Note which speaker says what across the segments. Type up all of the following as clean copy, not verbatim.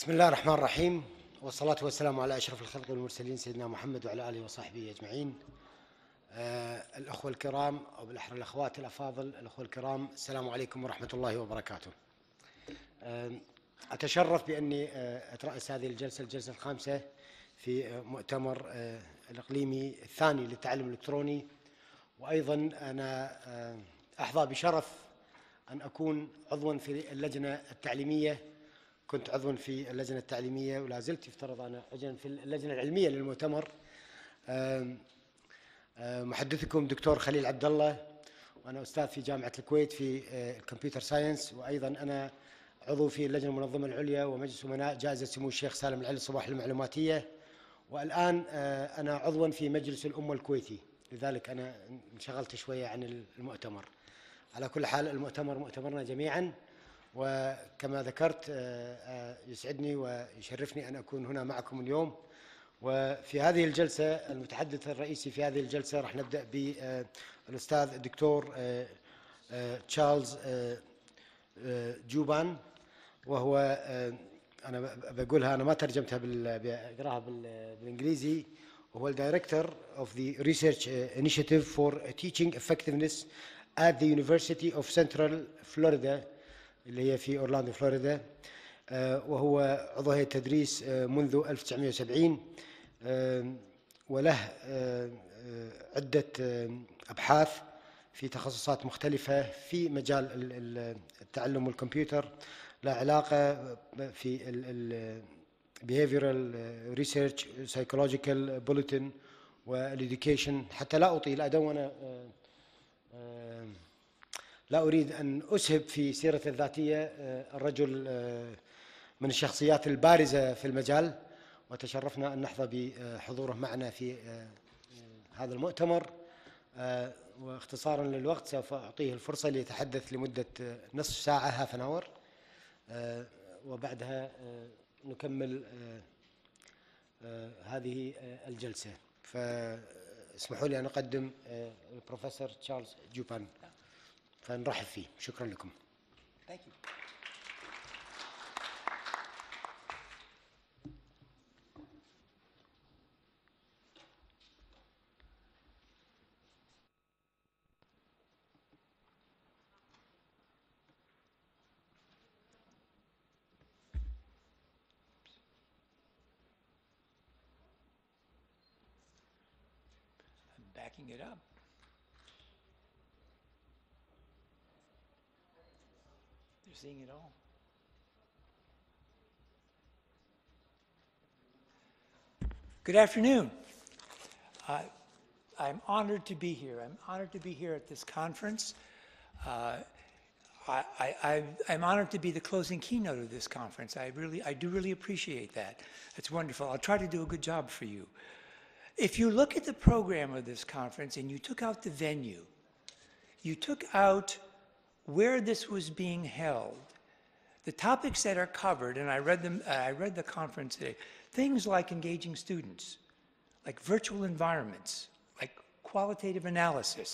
Speaker 1: بسم الله الرحمن الرحيم، والصلاة والسلام على أشرف الخلق والمرسلين سيدنا محمد وعلى آله وصحبه أجمعين. الأخوة الكرام، أو بالأحرى الأخوات الأفاضل، الأخوة الكرام، السلام عليكم ورحمة الله وبركاته. أتشرف بأني أترأس هذه الجلسة الخامسة في مؤتمر الإقليمي الثاني للتعلم الإلكتروني، وأيضا أنا أحظى بشرف أن أكون عضوا في اللجنة التعليمية. كنت عضوا في اللجنة التعليمية ولا زلت يفترض أنا عضوا في اللجنة العلمية للمؤتمر. محدثكم دكتور خليل عبد الله، وأنا أستاذ في جامعة الكويت في الكمبيوتر ساينس، وأيضا أنا عضو في اللجنة المنظمة العليا ومجلس أمناء جائزة سمو الشيخ سالم العلي الصباح المعلوماتية، والآن أنا عضوا في مجلس الأمة الكويتي، لذلك أنا انشغلت شوية عن المؤتمر. على كل حال المؤتمر مؤتمرنا جميعا، وكما ذكرت يسعدني ويشرفني أن أكون هنا معكم اليوم. وفي هذه الجلسة المتحدث الرئيسي في هذه الجلسة راح نبدأ بالأستاذ الدكتور تشارلز جوبان، وهو أنا بقولها، أنا ما ترجمتها بقراها بالإنجليزي، وهو الدايركتور of the Research Initiative for Teaching Effectiveness at the University of Central Florida اللي هي في أورلاندو فلوريدا، وهو عضو هيئة التدريس منذ 1970، وله عدة أبحاث في تخصصات مختلفة في مجال التعلم والكمبيوتر، له علاقة في behavioral research, psychological bulletin والeducation. حتى لا أطيل أدون، لا أريد أن أسهب في سيرة الذاتية، الرجل من الشخصيات البارزة في المجال، وتشرفنا أن نحظى بحضوره معنا في هذا المؤتمر. واختصارا للوقت سوف أعطيه الفرصة ليتحدث لمدة نصف ساعة half an hour، وبعدها نكمل هذه الجلسة. فاسمحوا لي أن أقدم البروفيسور تشارلز جوبان، فنرحب فيه. شكرا لكم.
Speaker 2: Thank you. I'm backing it up. They're seeing it all. Good afternoon. I'm honored to be here. I'm honored to be here at this conference. I'm honored to be the closing keynote of this conference. I do really appreciate that. It's wonderful. I'll try to do a good job for you. If you look at the program of this conference and you took out the venue, you took out where this was being held, the topics that are covered, and I read the conference today, things like engaging students, like virtual environments, like qualitative analysis,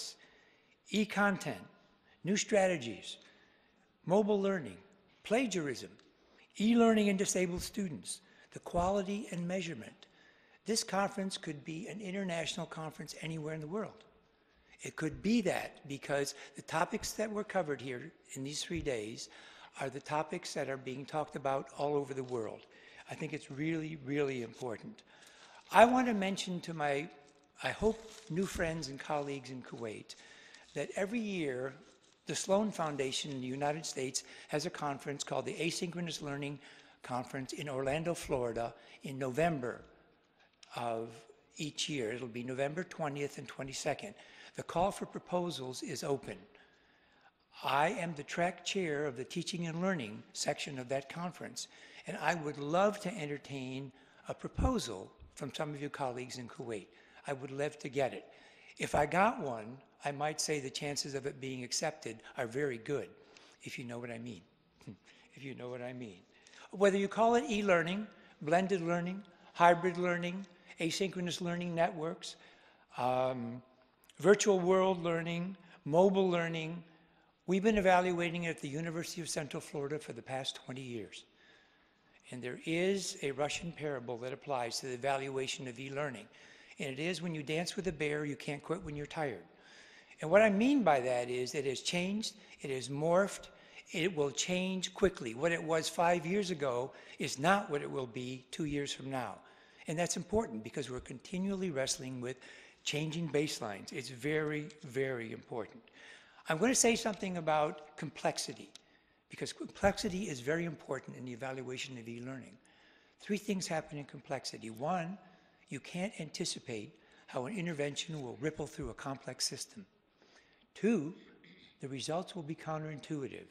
Speaker 2: e-content, new strategies, mobile learning, plagiarism, e-learning and disabled students, the quality and measurement. This conference could be an international conference anywhere in the world. It could be that because the topics that were covered here in these 3 days are the topics that are being talked about all over the world. I think it's really, really important. I want to mention to my, I hope, new friends and colleagues in Kuwait that every year the Sloan Foundation in the United States has a conference called the Asynchronous Learning Conference in Orlando, Florida in November of each year. It'll be November 20th and 22nd. The call for proposals is open. I am the track chair of the Teaching and Learning section of that conference, and I would love to entertain a proposal from some of you colleagues in Kuwait. I would love to get it. If I got one, I might say the chances of it being accepted are very good, if you know what I mean. If you know what I mean. Whether you call it e-learning, blended learning, hybrid learning, asynchronous learning networks, virtual world learning, mobile learning, we've been evaluating it at the University of Central Florida for the past 20 years. And there is a Russian parable that applies to the evaluation of e-learning. And it is, when you dance with a bear, you can't quit when you're tired. And what I mean by that is it has changed, it has morphed, it will change quickly. What it was 5 years ago is not what it will be 2 years from now. And that's important because we're continually wrestling with changing baselines. It's very, very important. I'm going to say something about complexity, because complexity is very important in the evaluation of e-learning. 3 things happen in complexity. 1, you can't anticipate how an intervention will ripple through a complex system. 2, the results will be counterintuitive.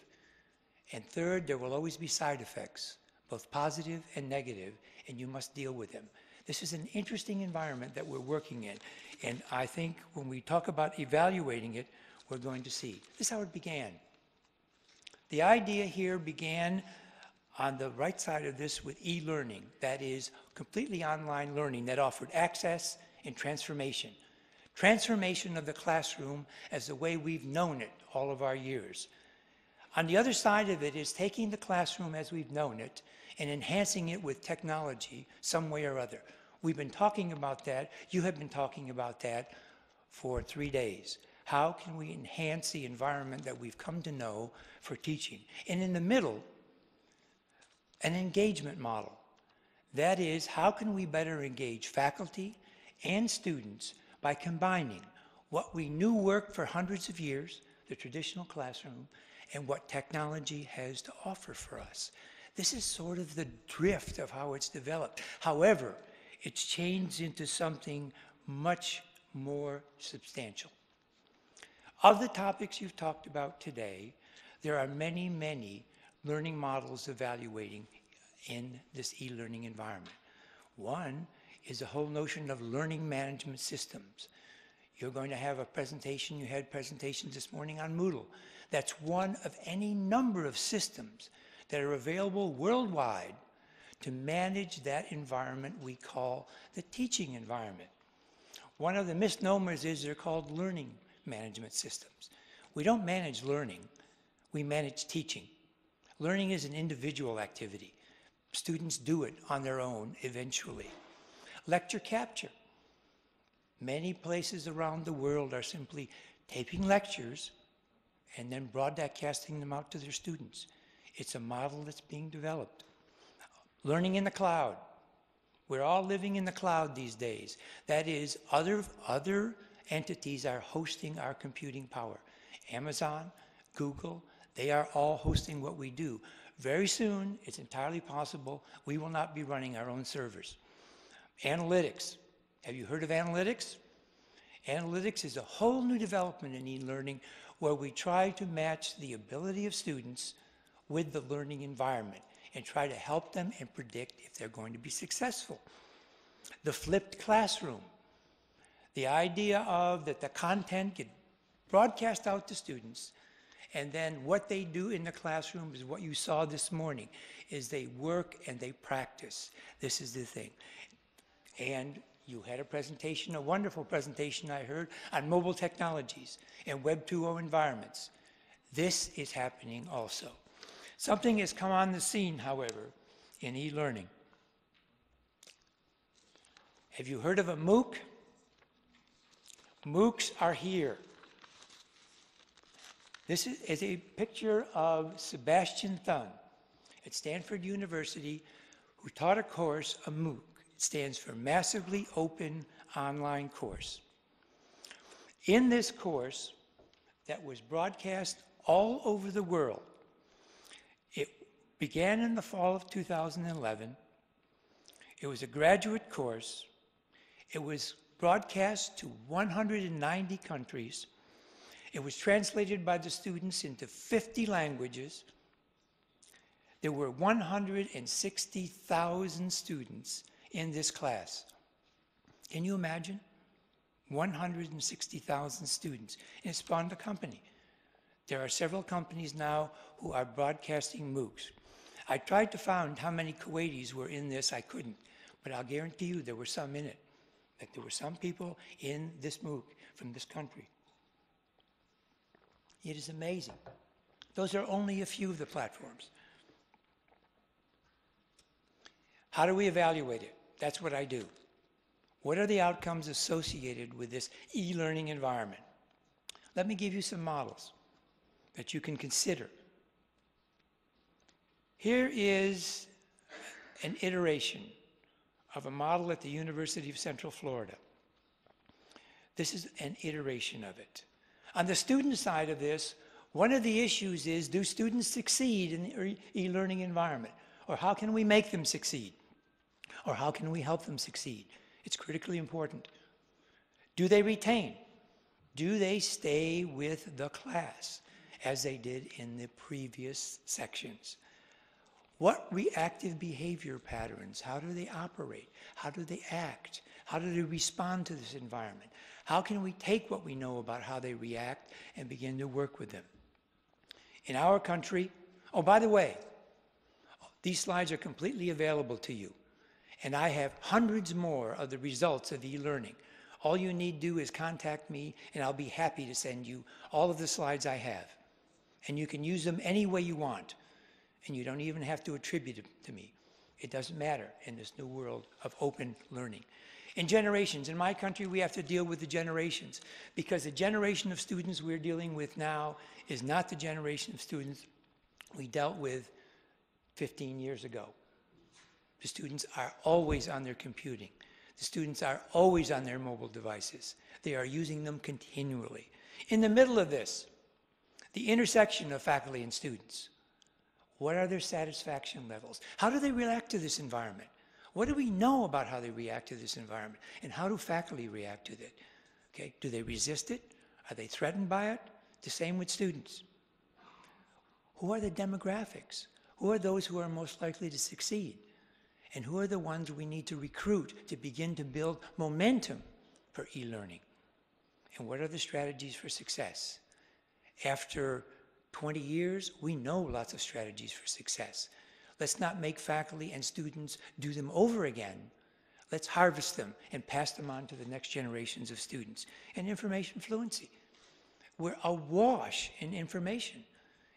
Speaker 2: And 3rd, there will always be side effects, both positive and negative, and you must deal with them. This is an interesting environment that we're working in, and I think when we talk about evaluating it, we're going to see. This is how it began. The idea here began on the right side of this with e-learning, that is completely online learning that offered access and transformation. Transformation of the classroom as the way we've known it all of our years. On the other side of it is taking the classroom as we've known it and enhancing it with technology some way or other. We've been talking about that. You have been talking about that for 3 days. How can we enhance the environment that we've come to know for teaching? And in the middle, an engagement model. That is, how can we better engage faculty and students by combining what we knew worked for hundreds of years, the traditional classroom, and what technology has to offer for us. This is sort of the drift of how it's developed. However, it's changed into something much more substantial. Of the topics you've talked about today, there are many, many learning models evaluating in this e-learning environment. One is the whole notion of learning management systems. You're going to have a presentation, you had presentations this morning on Moodle. That's one of any number of systems that are available worldwide to manage that environment we call the teaching environment. One of the misnomers is they're called learning management systems. We don't manage learning, we manage teaching. Learning is an individual activity. Students do it on their own eventually. Lecture capture. Many places around the world are simply taping lectures and then broadcasting them out to their students. It's a model that's being developed. Learning in the cloud. We're all living in the cloud these days. That is, other entities are hosting our computing power. Amazon, Google, they are all hosting what we do. Very soon, it's entirely possible we will not be running our own servers. Analytics. Have you heard of analytics? Analytics is a whole new development in e-learning where we try to match the ability of students with the learning environment and try to help them and predict if they're going to be successful. The flipped classroom. The idea of that the content get broadcast out to students, and then what they do in the classroom is what you saw this morning, is they work and they practice. This is the thing. And you had a presentation, a wonderful presentation I heard, on mobile technologies and Web 2.0 environments. This is happening also. Something has come on the scene, however, in e-learning. Have you heard of a MOOC? MOOCs are here. This is a picture of Sebastian Thun at Stanford University, who taught a course, a MOOC. It stands for Massively Open Online Course. In this course that was broadcast all over the world, it began in the fall of 2011. It was a graduate course. It was broadcast to 190 countries. It was translated by the students into 50 languages. There were 160,000 students in this class. Can you imagine? 160,000 students. And it spawned a company. There are several companies now who are broadcasting MOOCs. I tried to find how many Kuwaitis were in this. I couldn't. But I'll guarantee you there were some in it. That there were some people in this MOOC from this country. It is amazing. Those are only a few of the platforms. How do we evaluate it? That's what I do. What are the outcomes associated with this e-learning environment? Let me give you some models that you can consider. Here is an iteration of a model at the University of Central Florida. This is an iteration of it. On the student side of this, one of the issues is, do students succeed in the e-learning environment? Or how can we make them succeed? Or how can we help them succeed? It's critically important. Do they retain? Do they stay with the class as they did in the previous sections? What reactive behavior patterns? How do they operate? How do they act? How do they respond to this environment? How can we take what we know about how they react and begin to work with them? In our country, oh, by the way, these slides are completely available to you. And I have hundreds more of the results of e-learning. All you need to do is contact me, and I'll be happy to send you all of the slides I have. And you can use them any way you want. And you don't even have to attribute them to me. It doesn't matter in this new world of open learning. In generations, in my country, we have to deal with the generations, because the generation of students we're dealing with now is not the generation of students we dealt with 15 years ago. The students are always on their computing. The students are always on their mobile devices. They are using them continually. In the middle of this, the intersection of faculty and students. What are their satisfaction levels? How do they react to this environment? What do we know about how they react to this environment? And how do faculty react to it? Okay, do they resist it? Are they threatened by it? The same with students. Who are the demographics? Who are those who are most likely to succeed? And who are the ones we need to recruit to begin to build momentum for e-learning? And what are the strategies for success? After 20 years, we know lots of strategies for success. Let's not make faculty and students do them over again. Let's harvest them and pass them on to the next generations of students. And information fluency. We're awash in information.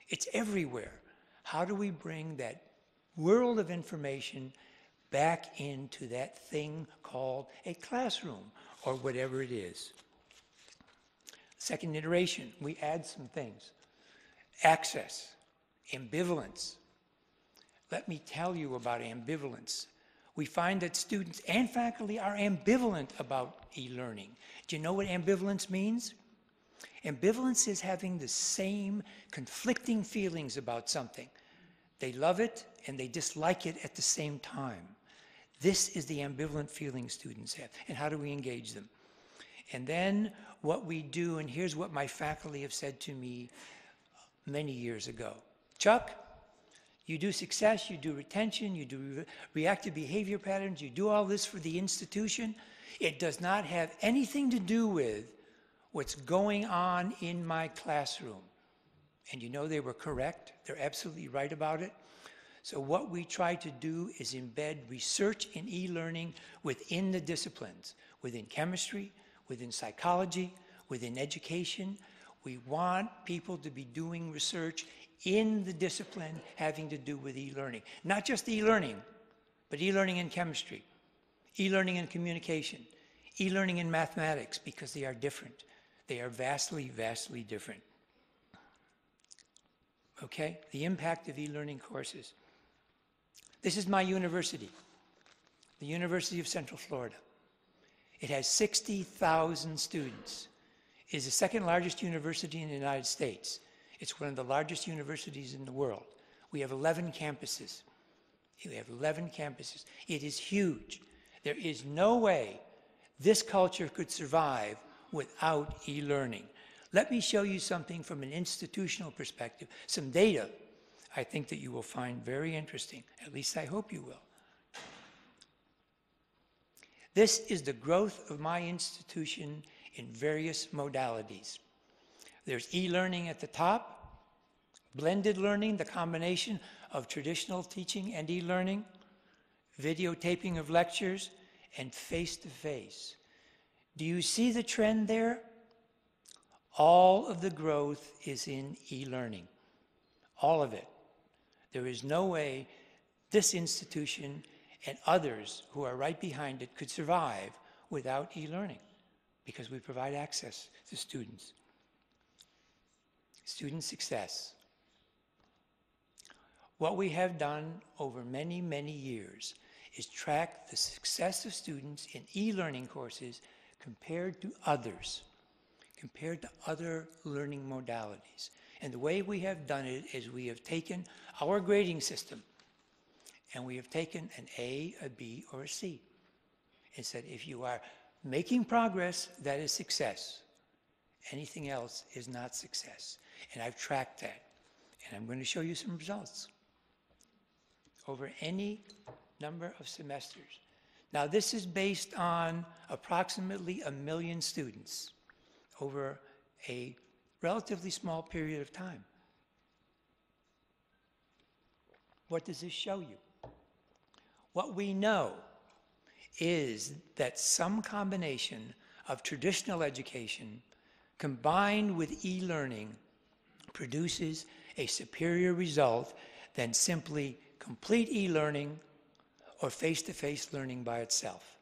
Speaker 2: It's everywhere. How do we bring that world of information back into that thing called a classroom or whatever it is? Second iteration, we add some things. Access, ambivalence. Let me tell you about ambivalence. We find that students and faculty are ambivalent about e-learning. Do you know what ambivalence means? Ambivalence is having the same conflicting feelings about something. They love it and they dislike it at the same time. This is the ambivalent feeling students have. And how do we engage them? And then what we do, and here's what my faculty have said to me many years ago. Chuck, you do success, you do retention, you do reactive behavior patterns, you do all this for the institution. It does not have anything to do with what's going on in my classroom. And you know they were correct. They're absolutely right about it. So what we try to do is embed research in e-learning within the disciplines, within chemistry, within psychology, within education. We want people to be doing research in the discipline having to do with e-learning. Not just e-learning, but e-learning in chemistry, e-learning in communication, e-learning in mathematics, because they are different. They are vastly, vastly different. Okay, the impact of e-learning courses. This is my university, the University of Central Florida. It has 60,000 students. It is the second largest university in the United States. It's one of the largest universities in the world. We have 11 campuses. We have 11 campuses. It is huge. There is no way this culture could survive without e-learning. Let me show you something from an institutional perspective, some data I think that you will find very interesting. At least I hope you will. This is the growth of my institution in various modalities. There's e-learning at the top, blended learning, the combination of traditional teaching and e-learning, videotaping of lectures, and face-to-face. Do you see the trend there? All of the growth is in e-learning, all of it. There is no way this institution and others who are right behind it could survive without e-learning, because we provide access to students. Student success. What we have done over many, many years is track the success of students in e-learning courses compared to others, compared to other learning modalities. And the way we have done it is we have taken our grading system and we have taken an A, a B, or a C and said, if you are making progress, that is success. Anything else is not success. And I've tracked that. And I'm going to show you some results over any number of semesters. Now, this is based on approximately 1 million students over a relatively small period of time. What does this show you? What we know is that some combination of traditional education combined with e-learning produces a superior result than simply complete e-learning or face-to-face learning by itself.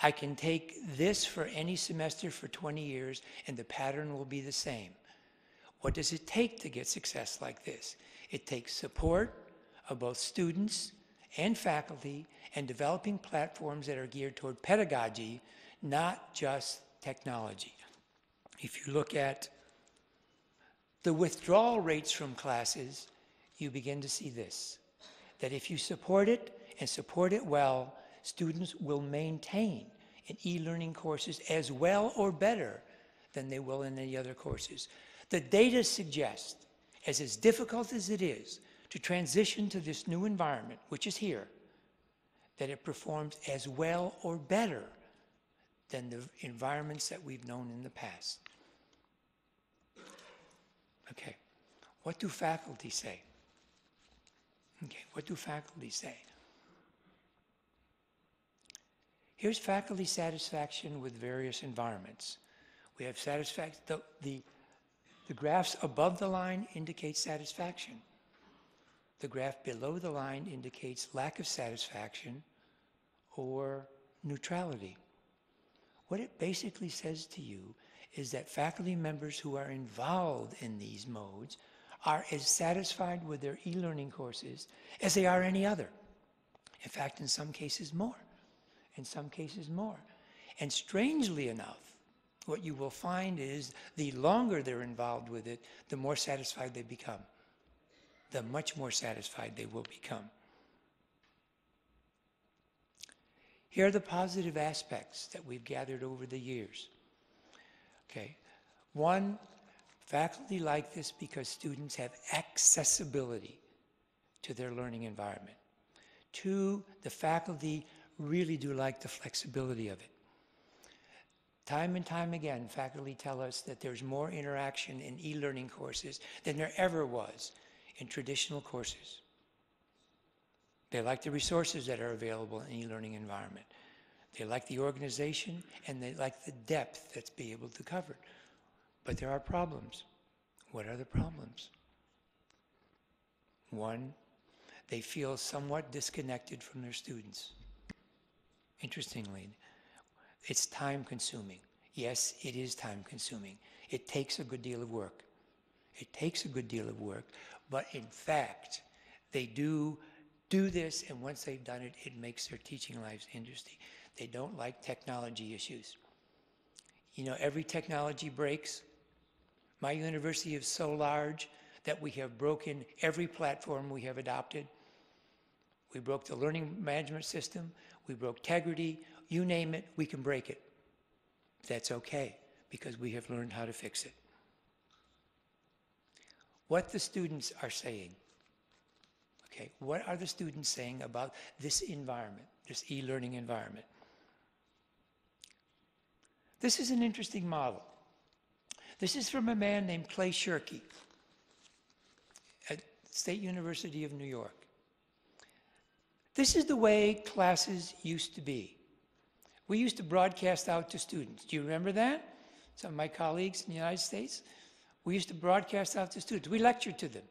Speaker 2: I can take this for any semester for 20 years and the pattern will be the same. What does it take to get success like this? It takes support of both students and faculty and developing platforms that are geared toward pedagogy, not just technology. If you look at the withdrawal rates from classes, you begin to see this, that if you support it and support it well, students will maintain in e-learning courses as well or better than they will in any other courses. The data suggest, as difficult as it is to transition to this new environment, which is here, that it performs as well or better than the environments that we've known in the past. Okay, what do faculty say? Okay, what do faculty say? Here's faculty satisfaction with various environments. We have satisfaction, the graphs above the line indicate satisfaction. The graph below the line indicates lack of satisfaction or neutrality. What it basically says to you is that faculty members who are involved in these modes are as satisfied with their e-learning courses as they are any other. In fact, in some cases more. In some cases more. And strangely enough, what you will find is the longer they're involved with it, the more satisfied they become. The much more satisfied they will become. Here are the positive aspects that we've gathered over the years. Okay, one, faculty like this because students have accessibility to their learning environment. Two, the faculty really do like the flexibility of it. Time and time again, faculty tell us that there's more interaction in e-learning courses than there ever was in traditional courses. They like the resources that are available in e-learning environment. They like the organization and they like the depth that's be able to cover it. But there are problems. What are the problems? One, they feel somewhat disconnected from their students. Interestingly, it's time consuming. Yes, it is time consuming. It takes a good deal of work. It takes a good deal of work, but in fact, they do this, and once they've done it, it makes their teaching lives interesting. They don't like technology issues. You know, every technology breaks. My university is so large that we have broken every platform we have adopted. We broke the learning management system, we broke Tegrity, you name it, we can break it. That's okay, because we have learned how to fix it. What the students are saying. Okay, what are the students saying about this environment, this e-learning environment? This is an interesting model. This is from a man named Clay Shirky at State University of New York. This is the way classes used to be. We used to broadcast out to students. Do you remember that? Some of my colleagues in the United States, we used to broadcast out to students. We lectured to them.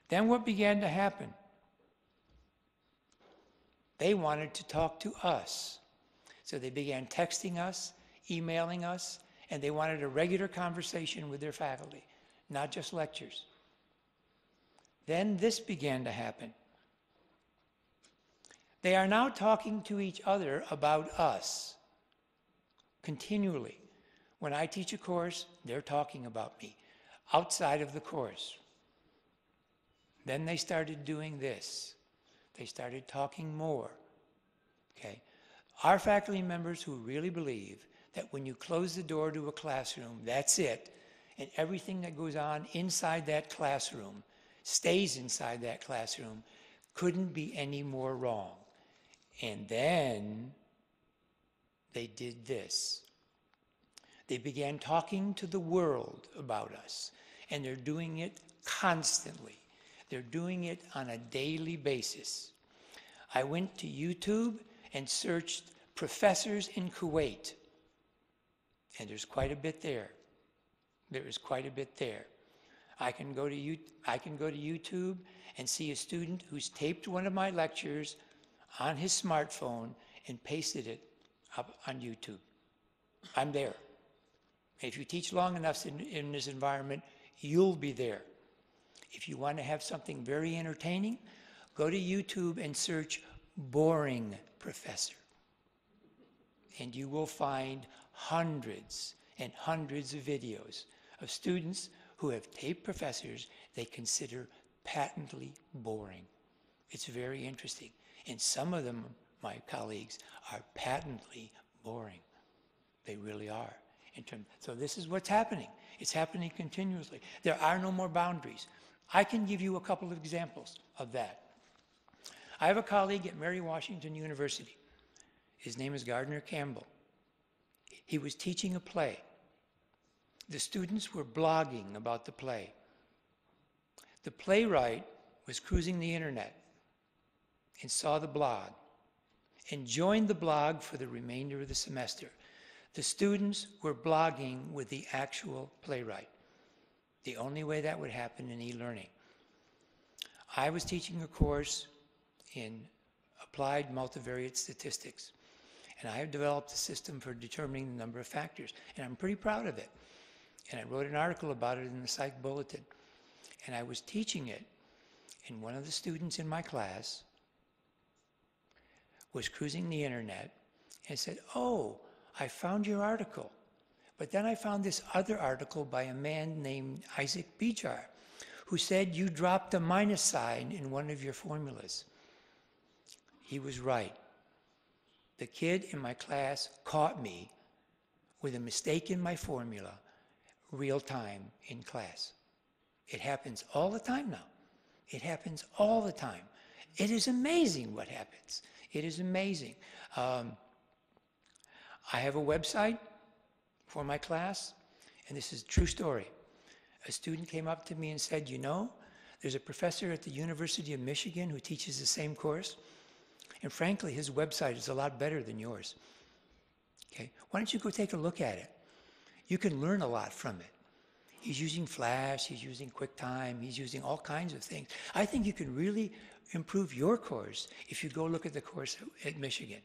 Speaker 2: Then what began to happen? They wanted to talk to us. So they began texting us, emailing us, and they wanted a regular conversation with their faculty, not just lectures. Then this began to happen. They are now talking to each other about us continually. When I teach a course, they're talking about me outside of the course. Then they started doing this. They started talking more. Okay? Our faculty members who really believe that when you close the door to a classroom, that's it, and everything that goes on inside that classroom stays inside that classroom, couldn't be any more wrong. And then they did this. They began talking to the world about us, and they're doing it constantly. They're doing it on a daily basis. I went to YouTube and searched professors in Kuwait, and there's quite a bit there. There is quite a bit there. I can go to YouTube and see a student who's taped one of my lectures on his smartphone and pasted it up on YouTube. I'm there. If you teach long enough in this environment, you'll be there. If you want to have something very entertaining, go to YouTube and search boring professor. And you will find hundreds and hundreds of videos of students who have taped professors they consider patently boring. It's very interesting. And some of them, my colleagues, are patently boring. They really are. So this is what's happening. It's happening continuously. There are no more boundaries. I can give you a couple of examples of that. I have a colleague at Mary Washington University. His name is Gardner Campbell. He was teaching a play. The students were blogging about the play. The playwright was cruising the internet and saw the blog and joined the blog for the remainder of the semester. The students were blogging with the actual playwright. The only way that would happen in e-learning. I was teaching a course in applied multivariate statistics, and I have developed a system for determining the number of factors, and I'm pretty proud of it. And I wrote an article about it in the Psych Bulletin, and I was teaching it, and one of the students in my class was cruising the internet and said, "Oh, I found your article. But then I found this other article by a man named Isaac Bejar, who said you dropped a minus sign in one of your formulas." He was right. The kid in my class caught me with a mistake in my formula, real time in class. It happens all the time now. It happens all the time. It is amazing what happens. It is amazing. I have a website for my class, and this is a true story. A student came up to me and said, "You know, there's a professor at the University of Michigan who teaches the same course, and frankly, his website is a lot better than yours. Okay, why don't you go take a look at it? You can learn a lot from it. He's using Flash, he's using QuickTime, he's using all kinds of things. I think you can really improve your course if you go look at the course at Michigan."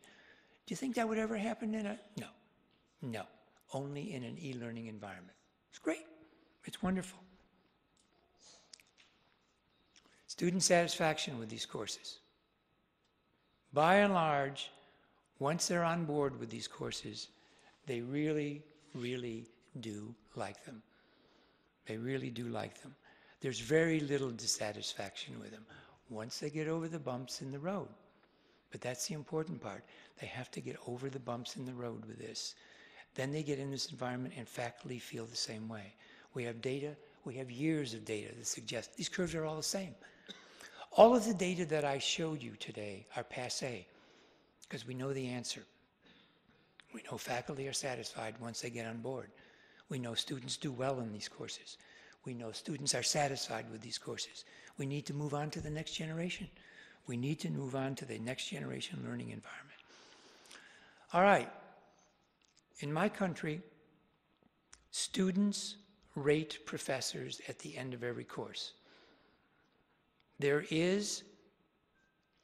Speaker 2: Do you think that would ever happen in a? No, no, only in an e-learning environment. It's great, it's wonderful. Student satisfaction with these courses. By and large, once they're on board with these courses, they really, really do like them. They really do like them. There's very little dissatisfaction with them once they get over the bumps in the road. But that's the important part. They have to get over the bumps in the road with this. Then they get in this environment and faculty feel the same way. We have data, we have years of data that suggest these curves are all the same. All of the data that I showed you today are passé because we know the answer. We know faculty are satisfied once they get on board. We know students do well in these courses. We know students are satisfied with these courses. We need to move on to the next generation. We need to move on to the next generation learning environment. All right. In my country, students rate professors at the end of every course. There is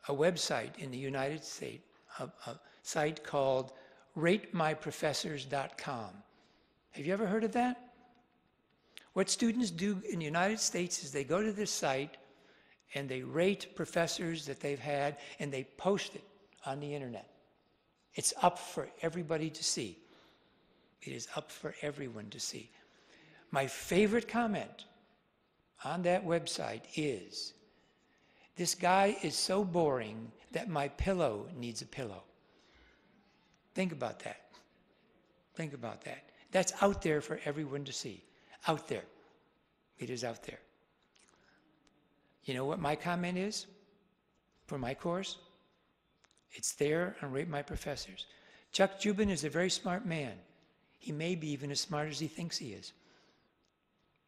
Speaker 2: a website in the United States, a site called ratemyprofessors.com. Have you ever heard of that? What students do in the United States is they go to this site and they rate professors that they've had and they post it on the internet. It's up for everybody to see. It is up for everyone to see. My favorite comment on that website is, "This guy is so boring that my pillow needs a pillow." Think about that. Think about that. That's out there for everyone to see. Out there. It is out there. You know what my comment is for my course? It's there on Rate My Professors. Chuck Jubin is a very smart man. He may be even as smart as he thinks he is.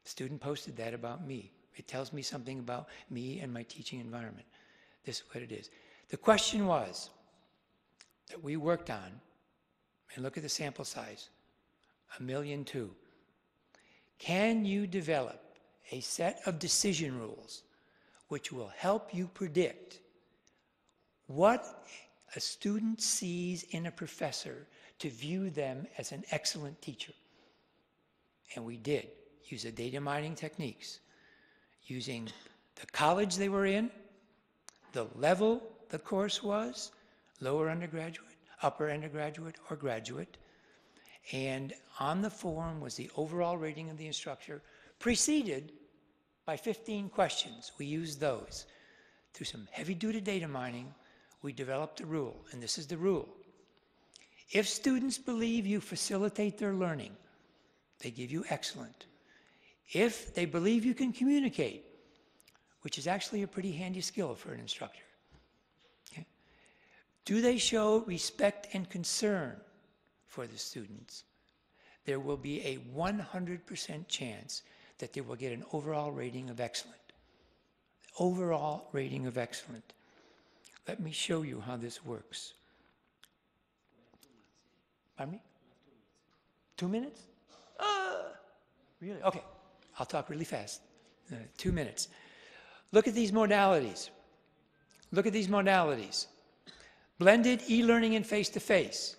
Speaker 2: The student posted that about me. It tells me something about me and my teaching environment. This is what it is. The question was that we worked on, and look at the sample size, 1,000,002. Can you develop a set of decision rules which will help you predict what a student sees in a professor to view them as an excellent teacher? And we did use the data mining techniques, using the college they were in, the level the course was, lower undergraduate, upper undergraduate, or graduate, and on the form was the overall rating of the instructor, preceded by 15 questions. We used those. Through some heavy-duty data mining, we developed a rule, and this is the rule. If students believe you facilitate their learning, they give you excellent. If they believe you can communicate, which is actually a pretty handy skill for an instructor, okay? Do they show respect and concern for the students? There will be a 100% chance that they will get an overall rating of excellent. Overall rating of excellent. Let me show you how this works. Pardon me? 2 minutes? Really? Okay. I'll talk really fast. 2 minutes. Look at these modalities. Look at these modalities. Blended, e-learning, and face-to-face.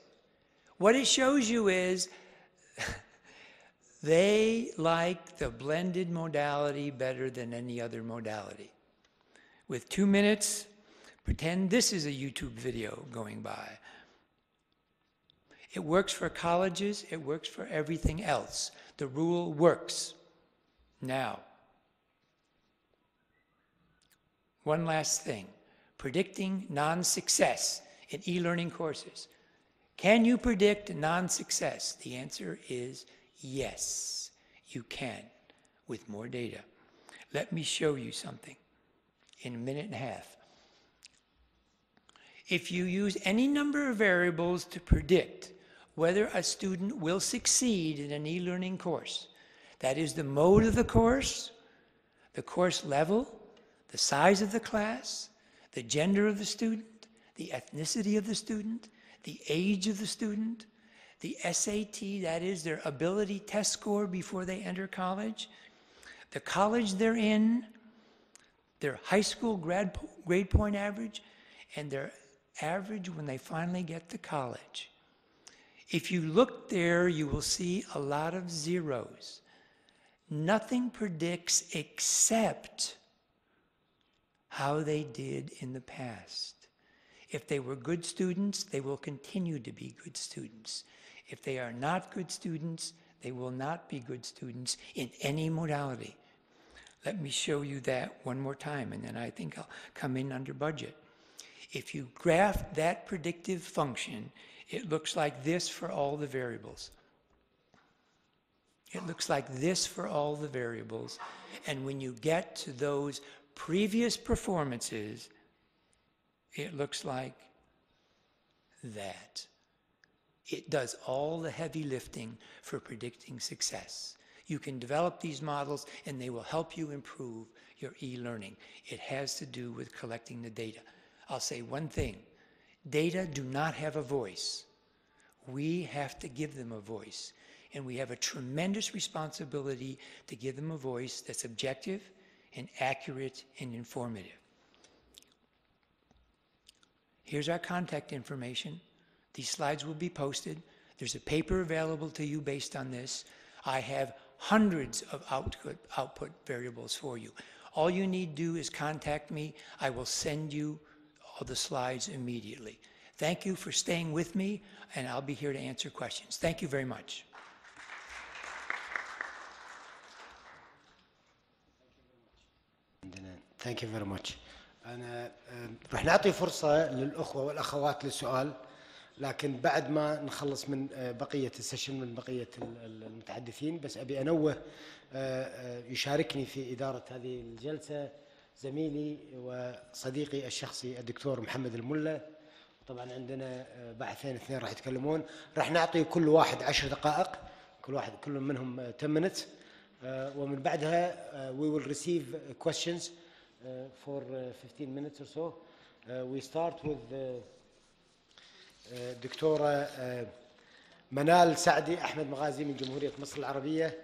Speaker 2: What it shows you is they like the blended modality better than any other modality. With 2 minutes, pretend this is a YouTube video going by. It works for colleges, it works for everything else. The rule works. Now, one last thing. Predicting non-success in e-learning courses. Can you predict non-success? The answer is yes, you can, with more data. Let me show you something in a minute and a half. If you use any number of variables to predict whether a student will succeed in an e-learning course, that is the mode of the course level, the size of the class, the gender of the student, the ethnicity of the student, the age of the student, the SAT, that is their ability test score before they enter college, the college they're in, their high school grade point average, and their average when they finally get to college. If you look there, you will see a lot of zeros. Nothing predicts except how they did in the past. If they were good students, they will continue to be good students. If they are not good students, they will not be good students in any modality. Let me show you that one more time, and then I think I'll come in under budget. If you graph that predictive function, it looks like this for all the variables. It looks like this for all the variables. And when you get to those previous performances, it looks like that. It does all the heavy lifting for predicting success. You can develop these models and they will help you improve your e-learning. It has to do with collecting the data. I'll say one thing. Data do not have a voice. We have to give them a voice. And we have a tremendous responsibility to give them a voice that's objective and accurate and informative. Here's our contact information. These slides will be posted. There's a paper available to you based on this. I have hundreds of output variables for you. All you need to do is contact me. I will send you all the slides immediately. Thank you for staying with me, and I'll be here to answer questions. Thank you very much.
Speaker 1: Thank you very much. أنا رح نعطي فرصة للأخوة والأخوات للسؤال، لكن بعد ما نخلص من بقية السيشن من بقية المتحدثين، بس أبي أنوه يشاركني في إدارة هذه الجلسة زميلي وصديقي الشخصي الدكتور محمد الملا. طبعا عندنا باحثين اثنين راح يتكلمون، راح نعطي كل واحد 10 دقائق، كل منهم 10 minutes، ومن بعدها we will receive questions for 15 minutes or so. We start with دكتورة منال سعدي أحمد مغازي من جمهورية مصر العربية.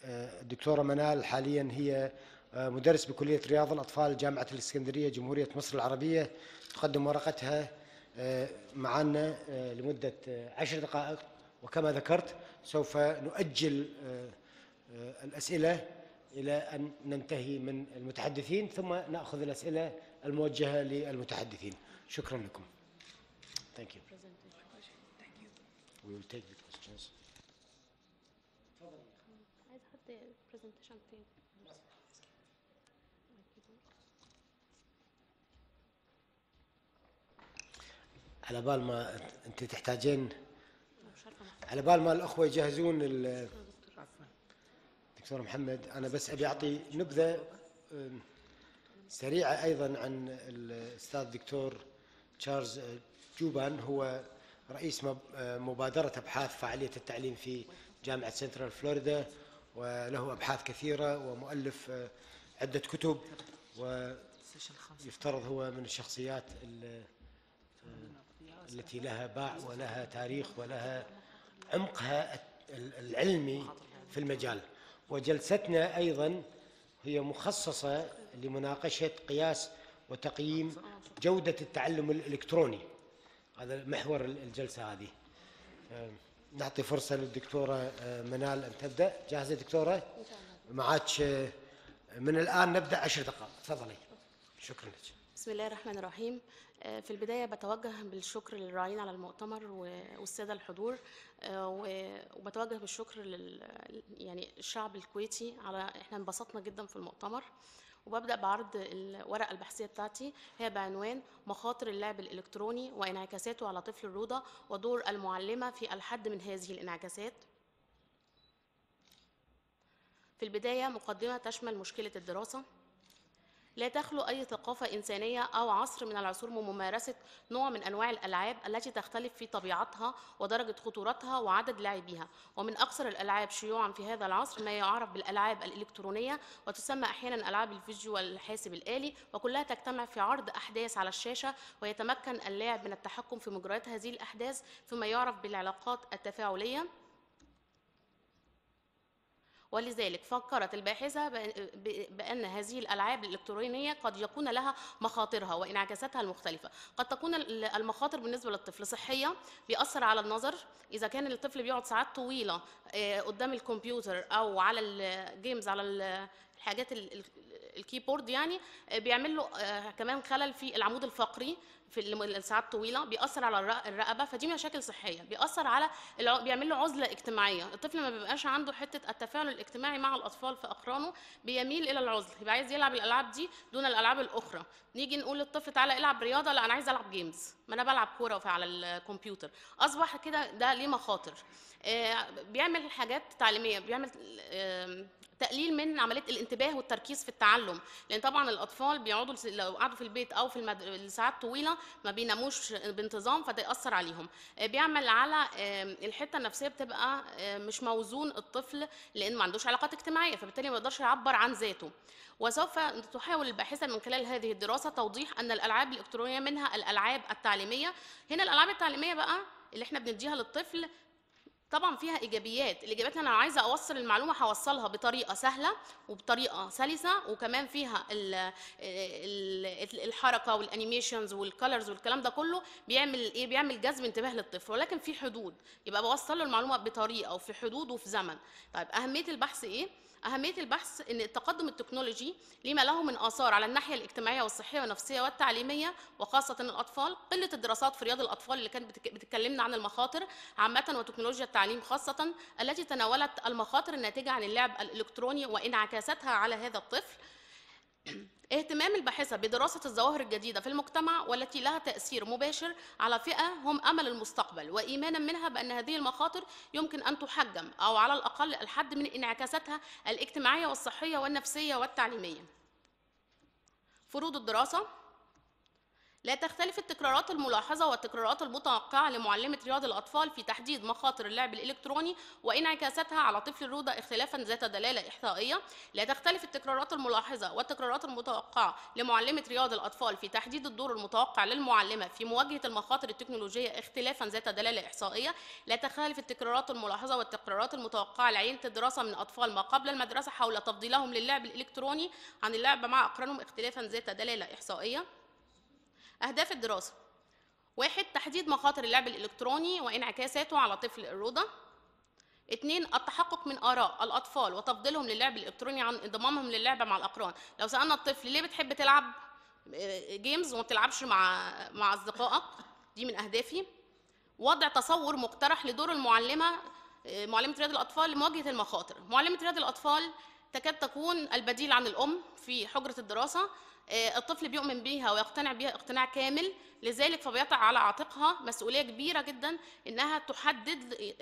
Speaker 1: الدكتورة منال حاليا هي مدرس بكلية رياض الأطفال جامعة الإسكندرية جمهورية مصر العربية. تقدم ورقتها معنا لمدة 10 دقائق، وكما ذكرت سوف نؤجل الأسئلة إلى أن ننتهي من المتحدثين، ثم نأخذ الأسئلة الموجهة للمتحدثين. شكرا لكم. Thank you. We will take the questions.
Speaker 3: عايز حد presentation تاني.
Speaker 1: على بال ما أنت تحتاجين، على بال ما الأخوة يجهزون دكتور محمد، أنا بس أبي أعطي نبذة سريعة أيضا عن الأستاذ دكتور تشارلز جوبان. هو رئيس مبادرة أبحاث فعالية التعليم في جامعة سنترال فلوريدا، وله أبحاث كثيرة ومؤلف عدة كتب، ويفترض هو من الشخصيات التي لها باع ولها تاريخ ولها عمقها العلمي في المجال. وجلستنا أيضا هي مخصصة لمناقشة قياس وتقييم جودة التعلم الإلكتروني. هذا محور الجلسة هذه. نعطي فرصة للدكتورة منال أن تبدأ. جاهزة دكتورة؟ معك من الآن نبدأ 10 دقائق. تفضلي. شكرا لك.
Speaker 3: بسم الله الرحمن الرحيم. في البداية بتوجه بالشكر للراعين على المؤتمر والسادة الحضور، وبتوجه بالشكر يعني الشعب الكويتي على احنا انبسطنا جدا في المؤتمر. وببدأ بعرض الورقة البحثية بتاعتي، هي بعنوان مخاطر اللعب الإلكتروني وانعكاساته على طفل الروضة ودور المعلمة في الحد من هذه الانعكاسات. في البداية مقدمة تشمل مشكلة الدراسة. لا تخلو أي ثقافة إنسانية أو عصر من العصور من ممارسة نوع من أنواع الألعاب التي تختلف في طبيعتها ودرجة خطورتها وعدد لاعبيها. ومن أكثر الألعاب شيوعاً في هذا العصر ما يعرف بالألعاب الإلكترونية، وتسمى أحياناً ألعاب الفيديو والحاسب الآلي، وكلها تجتمع في عرض أحداث على الشاشة، ويتمكن اللاعب من التحكم في مجريات هذه الأحداث فيما يعرف بالعلاقات التفاعلية. ولذلك فكرت الباحثة بأن هذه الألعاب الإلكترونية قد يكون لها مخاطرها وانعكاساتها المختلفة. قد تكون المخاطر بالنسبة للطفل صحية، بيأثر على النظر. إذا كان الطفل بيقعد ساعات طويلة قدام الكمبيوتر أو على الجيمز، على الحاجات الكيبورد، يعني بيعمل له كمان خلل في العمود الفقري في الساعات الطويله، بيأثر على الرقبه، فدي مشاكل صحيه. بيأثر على بيعمل له عزله اجتماعيه. الطفل ما بيبقاش عنده حته التفاعل الاجتماعي مع الاطفال في اقرانه، بيميل الى العزله، يبقى عايز يلعب الالعاب دي دون الالعاب الاخرى. نيجي نقول للطفل تعالى العب رياضه، لا انا عايز العب جيمز، ما انا بلعب كوره على الكمبيوتر. اصبح كده ده ليه مخاطر. بيعمل حاجات تعليميه، بيعمل تقليل من عمليه الانتباه والتركيز في التعلم، لان طبعا الاطفال بيقعدوا لو قعدوا في البيت او في الساعات طويله ما بيناموش بانتظام، فده ياثر عليهم. بيعمل على الحته النفسيه، بتبقى مش موزون الطفل لان ما عندوش علاقات اجتماعيه، فبالتالي ما يقدرش يعبر عن ذاته. وسوف تحاول الباحثه من خلال هذه الدراسه توضيح ان الالعاب الالكترونيه منها الالعاب التعليميه. هنا الالعاب التعليميه بقى اللي احنا بنديها للطفل طبعا فيها ايجابيات. الايجابيات انا عايزه اوصل المعلومه هوصلها بطريقه سهله وبطريقه سلسه، وكمان فيها الحركه والانيميشنز والكالرز والكلام ده كله بيعمل ايه؟ بيعمل جذب انتباه للطفل، ولكن في حدود، يبقى بوصل له المعلومه بطريقه وفي حدود وفي زمن. طيب اهميه البحث ايه؟ أهمية البحث إن التقدم التكنولوجي لما له من آثار على الناحية الاجتماعية والصحية والنفسية والتعليمية، وخاصة الأطفال. قلة الدراسات في رياض الأطفال اللي كانت بتتكلمنا عن المخاطر عامة، وتكنولوجيا التعليم خاصة التي تناولت المخاطر الناتجة عن اللعب الإلكتروني وانعكاساتها على هذا الطفل. اهتمام الباحثة بدراسة الظواهر الجديدة في المجتمع والتي لها تأثير مباشر على فئة هم أمل المستقبل، وإيمانا منها بأن هذه المخاطر يمكن أن تحجم أو على الأقل الحد من انعكاساتها الاجتماعية والصحية والنفسية والتعليمية. فروض الدراسة: لا تختلف التكرارات الملاحظة والتكرارات المتوقعة لمعلمة رياض الأطفال في تحديد مخاطر اللعب الإلكتروني وانعكاساتها على طفل الرودة اختلافا ذات دلالة إحصائية. لا تختلف التكرارات الملاحظة والتكرارات المتوقعة لمعلمة رياض الأطفال في تحديد الدور المتوقع للمعلمة في مواجهة المخاطر التكنولوجية اختلافا ذات دلالة إحصائية. لا تختلف التكرارات الملاحظة والتكرارات المتوقعة لعينة الدراسة من أطفال ما قبل المدرسة حول تفضيلهم للعب الإلكتروني عن اللعب مع أقرانهم اختلافا ذات دلالة إحصائية. أهداف الدراسة: 1. تحديد مخاطر اللعب الإلكتروني وانعكاساته على طفل الرودة. 2. التحقق من آراء الأطفال وتفضيلهم للعب الإلكتروني عن انضمامهم للعبة مع الأقران. لو سألنا الطفل ليه بتحب تلعب جيمز وما بتلعبش مع أصدقائك، دي من أهدافي. وضع تصور مقترح لدور معلمة رياض الأطفال لمواجهة المخاطر. معلمة رياض الأطفال تكاد تكون البديل عن الأم في حجرة الدراسة. الطفل بيؤمن بيها ويقتنع بيها اقتناع كامل، لذلك فبيقع على عاتقها مسؤولية كبيرة جدا انها تحدد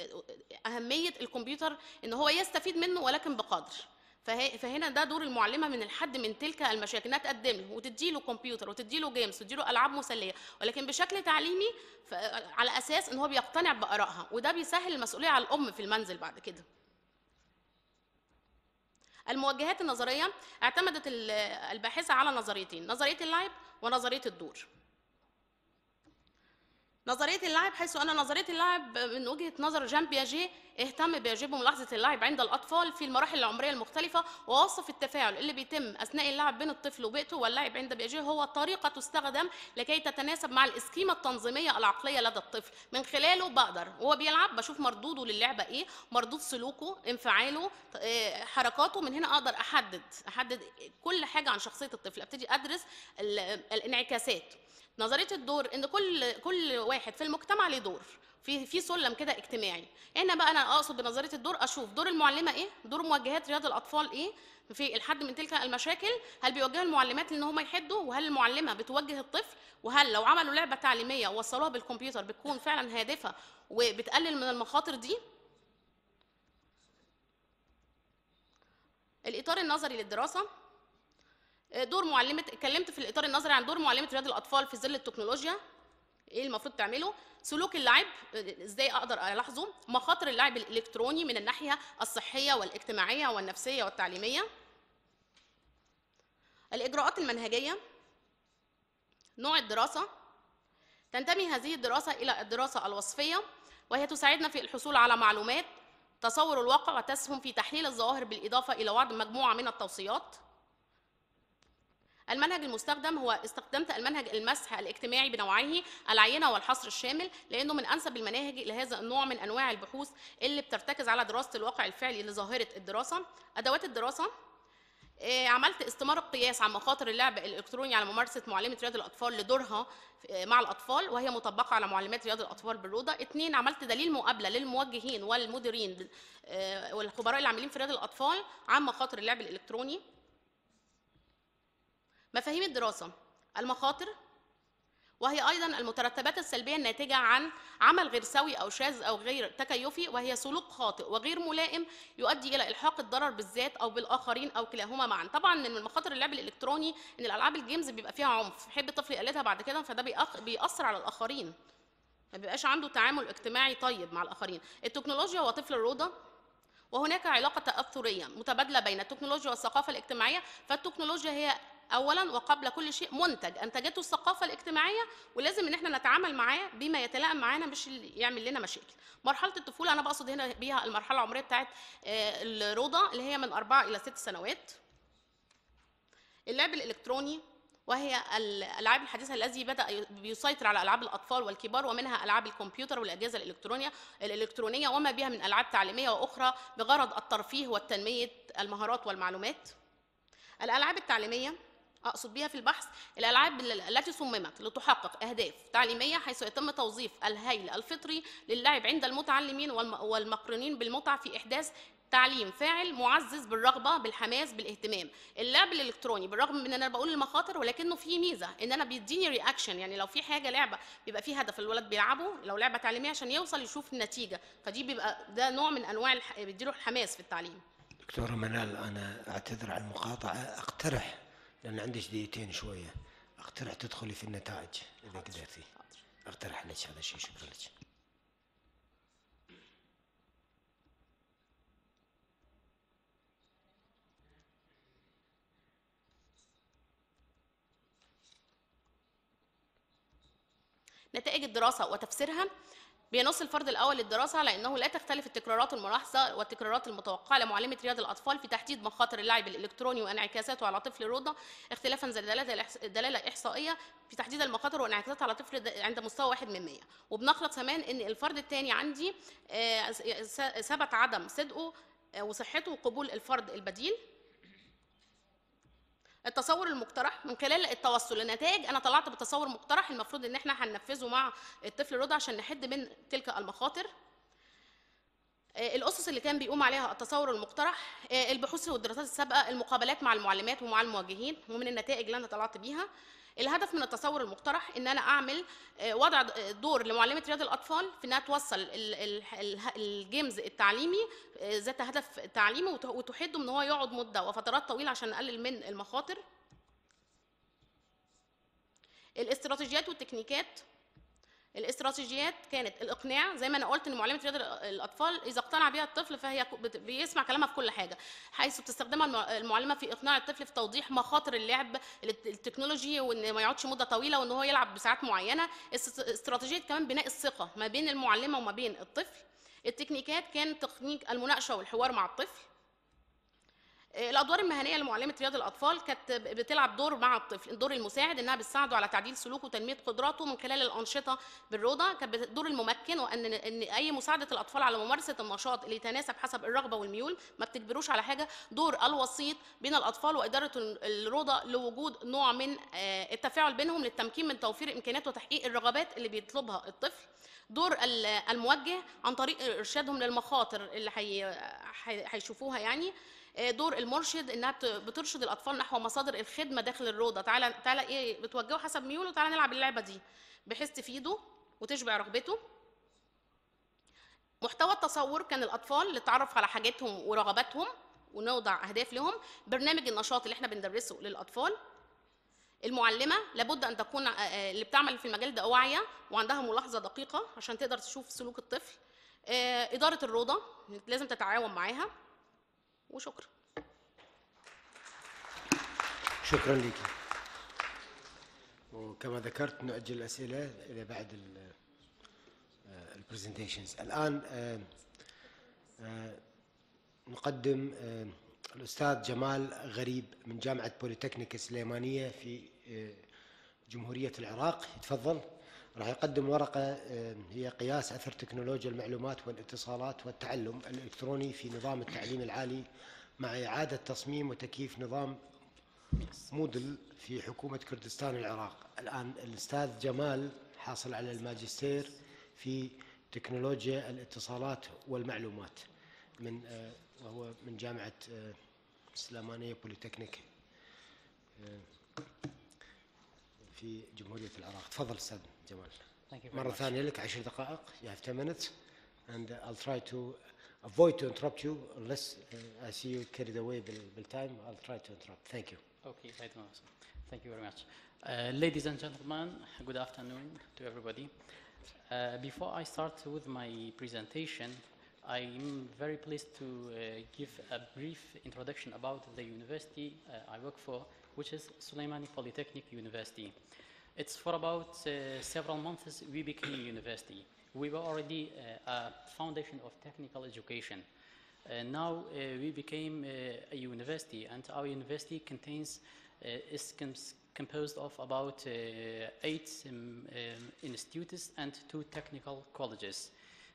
Speaker 3: أهمية الكمبيوتر ان هو يستفيد منه ولكن بقدر. فهنا ده دور المعلمة من الحد من تلك المشاكل، انها تقدم له وتديله كمبيوتر وتديله جيمز وتديله ألعاب مسلية، ولكن بشكل تعليمي على أساس ان هو بيقتنع بآرائها، وده بيسهل المسؤولية على الأم في المنزل بعد كده. الموجهات النظرية: اعتمدت الباحثة على نظريتين، نظرية اللعب ونظرية الدور. نظرية اللعب، حيث أن نظرية اللعب من وجهة نظر جان بياجيه اهتم بياجيه بملاحظة اللعب عند الأطفال في المراحل العمرية المختلفة، ووصف التفاعل اللي بيتم أثناء اللعب بين الطفل وبيئته. واللعب عند بياجيه هو طريقة تستخدم لكي تتناسب مع الإسكيمة التنظيمية العقلية لدى الطفل، من خلاله بقدر وهو بيلعب بشوف مردوده للعبة إيه، مردود سلوكه، انفعاله، حركاته. من هنا أقدر أحدد كل حاجة عن شخصية الطفل، أبتدي أدرس الانعكاسات. نظرية الدور ان كل واحد في المجتمع له دور في سلم كده اجتماعي. هنا بقى انا اقصد بنظرية الدور اشوف دور المعلمة ايه، دور موجهات رياض الاطفال ايه في الحد من تلك المشاكل. هل بيوجهوا المعلمات ان هم يحدوا، وهل المعلمة بتوجه الطفل، وهل لو عملوا لعبة تعليمية ووصلوها بالكمبيوتر بتكون فعلا هادفة وبتقلل من المخاطر دي. الاطار النظري للدراسة: دور معلمة، اتكلمت في الإطار النظري عن دور معلمة رياض الأطفال في ظل التكنولوجيا، إيه المفروض تعمله. سلوك اللعب، إزاي أقدر ألاحظه. مخاطر اللعب الإلكتروني من الناحية الصحية والاجتماعية والنفسية والتعليمية. الإجراءات المنهجية. نوع الدراسة: تنتمي هذه الدراسة إلى الدراسة الوصفية، وهي تساعدنا في الحصول على معلومات، تصور الواقع، وتسهم في تحليل الظواهر بالإضافة إلى وضع مجموعة من التوصيات. المنهج المستخدم هو استخدمت المنهج المسح الاجتماعي بنوعيه، العينة والحصر الشامل، لأنه من أنسب المناهج لهذا النوع من أنواع البحوث اللي بترتكز على دراسة الواقع الفعلي لظاهرة الدراسة. أدوات الدراسة: عملت استمارة قياس عن مخاطر اللعب الإلكتروني على ممارسة معلمة رياض الأطفال لدورها مع الأطفال، وهي مطبقة على معلمات رياض الأطفال بالروضة. 2. عملت دليل مقابلة للموجهين والمديرين والخبراء العاملين في رياض الأطفال عن مخاطر اللعب الإلكتروني. مفاهيم الدراسة: المخاطر، وهي أيضا المترتبات السلبية الناتجة عن عمل غير سوي أو شاذ أو غير تكيفي، وهي سلوك خاطئ وغير ملائم يؤدي إلى إلحاق الضرر بالذات أو بالآخرين أو كلاهما معا. طبعا من مخاطر اللعب الإلكتروني إن الألعاب الجيمز بيبقى فيها عنف، يحب الطفل يقلدها بعد كده، فده بيأثر على الآخرين، ما بيبقاش عنده تعامل اجتماعي طيب مع الآخرين. التكنولوجيا وطفل الروضة: وهناك علاقة تأثرية متبادلة بين التكنولوجيا والثقافة الاجتماعية، فالتكنولوجيا هي اولا وقبل كل شيء منتج انتجته الثقافه الاجتماعيه، ولازم ان احنا نتعامل معاه بما يتلائم معانا مش اللي يعمل لنا مشاكل. مرحله الطفوله انا بقصد هنا بيها المرحله العمريه بتاعت الروضه اللي هي من 4 إلى 6 سنوات. اللعب الإلكتروني وهي الألعاب الحديثة الذي بدأ بيسيطر على ألعاب الأطفال والكبار، ومنها ألعاب الكمبيوتر والأجهزة الإلكترونية وما بها من ألعاب تعليمية وأخرى بغرض الترفيه وتنمية المهارات والمعلومات. الألعاب التعليمية أقصد بها في البحث الألعاب التي صممت لتحقق أهداف تعليمية، حيث يتم توظيف الهيل الفطري للعب عند المتعلمين والمقرنين بالمتعة في إحداث تعليم فاعل معزز بالرغبه بالحماس بالاهتمام. اللعب الالكتروني بالرغم من ان انا بقول المخاطر ولكنه فيه ميزه ان انا بيديني رياكشن، يعني لو في حاجه لعبه بيبقى فيه هدف الولد بيلعبه، لو لعبه تعليميه عشان يوصل يشوف النتيجه، فدي بيبقى ده نوع من انواع بيديله الحماس في التعليم.
Speaker 1: دكتوره منال انا اعتذر على المقاطعه، اقترح لان عندي دقيقتين شويه، اقترح تدخلي في النتائج اذا قدرتي. اقترح لك هذا الشيء. شكرا لك.
Speaker 3: نتائج الدراسة وتفسيرها. بينص الفرد الأول للدراسة على أنه لا تختلف التكرارات الملاحظة والتكرارات المتوقعة لمعلمة رياض الأطفال في تحديد مخاطر اللعب الإلكتروني وانعكاساته على طفل الروضة، اختلافا ذات دلالة إحصائية في تحديد المخاطر وانعكاساتها على طفل عند مستوى 1 من 100. وبنخلط كمان أن الفرد الثاني عندي ثبت عدم صدقه وصحته وقبول الفرد البديل. التصور المقترح من خلال التوصل لنتائج انا طلعت بتصور مقترح المفروض ان احنا هننفذه مع الطفل الرضع عشان نحد من تلك المخاطر. الاسس اللي كان بيقوم عليها التصور المقترح، البحوث والدراسات السابقه، المقابلات مع المعلمات ومع الموجهين، ومن النتائج اللي انا طلعت بيها الهدف من التصور المقترح ان انا اعمل وضع دور لمعلمه رياض الاطفال في انها توصل الجيمز التعليمي ذات هدف تعليمي وتحده من هو يقعد مده وفترات طويله عشان نقلل من المخاطر. الاستراتيجيات والتكنيكات. الاستراتيجيات كانت الاقناع، زي ما انا قلت ان معلمه رياض الاطفال اذا اقتنع بها الطفل فهي بيسمع كلامها في كل حاجه، حيث بتستخدمها المعلمه في اقناع الطفل في توضيح مخاطر اللعب التكنولوجي وان ما يقعدش مده طويله وان هو يلعب بساعات معينه. استراتيجيه كمان بناء الثقه ما بين المعلمه وما بين الطفل. التكنيكات كان تكنيك المناقشه والحوار مع الطفل. الادوار المهنيه لمعلمه رياض الاطفال كانت بتلعب دور مع الطفل، الدور المساعد انها بتساعده على تعديل سلوكه وتنميه قدراته من خلال الانشطه بالروضه، كانت دور الممكن وان اي مساعده الاطفال على ممارسه النشاط اللي يتناسب حسب الرغبه والميول، ما بتجبروش على حاجه. دور الوسيط بين الاطفال واداره الروضه لوجود نوع من التفاعل بينهم للتمكين من توفير امكانيات وتحقيق الرغبات اللي بيطلبها الطفل. دور الموجه عن طريق ارشادهم للمخاطر اللي هيشوفوها يعني. دور المرشد انها بترشد الاطفال نحو مصادر الخدمه داخل الروضه، تعالى ايه بتوجهه حسب ميوله، تعالى نلعب اللعبه دي بحيث تفيده وتشبع رغبته. محتوى التصور كان الاطفال للتعرف على حاجاتهم ورغباتهم ونوضع اهداف لهم. برنامج النشاط اللي احنا بندرسه للاطفال. المعلمه لابد ان تكون اللي بتعمل في المجال ده واعيه وعندها ملاحظه دقيقه عشان تقدر تشوف سلوك الطفل. اداره الروضه لازم تتعاون معاها. وشكرا.
Speaker 1: شكرا لك. وكما ذكرت نؤجل الأسئلة إلى بعد البرزنتيشنز. الآن نقدم الأستاذ جمال غريب من جامعة بوليتكنيك السليمانية في جمهورية العراق. يتفضل. راح يقدم ورقة هي قياس أثر تكنولوجيا المعلومات والاتصالات والتعلم الإلكتروني في نظام التعليم العالي مع إعادة تصميم وتكييف نظام مودل في حكومة كردستان العراق. الآن الأستاذ جمال حاصل على الماجستير في تكنولوجيا الاتصالات والمعلومات وهو من جامعة السليمانية بوليتكنيك في جمهورية العراق. تفضل أستاذ جمال. مرة ثانية لك 10 دقائق. You have 10 minutes and I'll try to avoid to interrupt you unless I see you carried away بالtime. I'll try to interrupt. Thank you.
Speaker 4: Okay, right now. Thank you very much. Ladies and gentlemen, good afternoon to everybody. Before I start with my presentation, I'm very pleased to give a brief introduction about the university I work for, which is Suleimani Polytechnic University. It's for about several months we became a university. We were already a foundation of technical education. Now we became a university, and our university is composed of about 8 institutes and 2 technical colleges.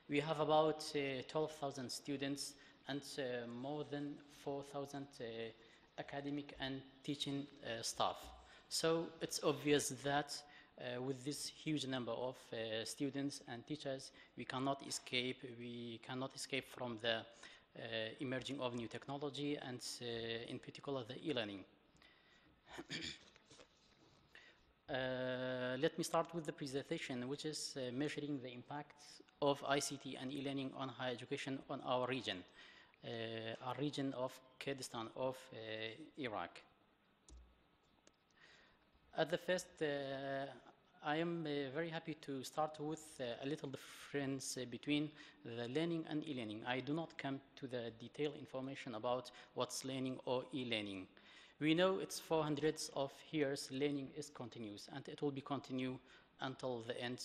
Speaker 4: We have about 12,000 students and more than 4,000 academic and teaching staff. So it's obvious that with this huge number of students and teachers, we cannot escape from the emerging of new technology, and in particular the e-learning. Let me start with the presentation, which is measuring the impact of ICT and e-learning on higher education on our region of Kurdistan of Iraq. At the first, I am very happy to start with a little difference between the learning and e-learning. I do not come to the detailed information about what's learning or e-learning. We know it's for hundreds of years learning is continuous, and it will be continue until the end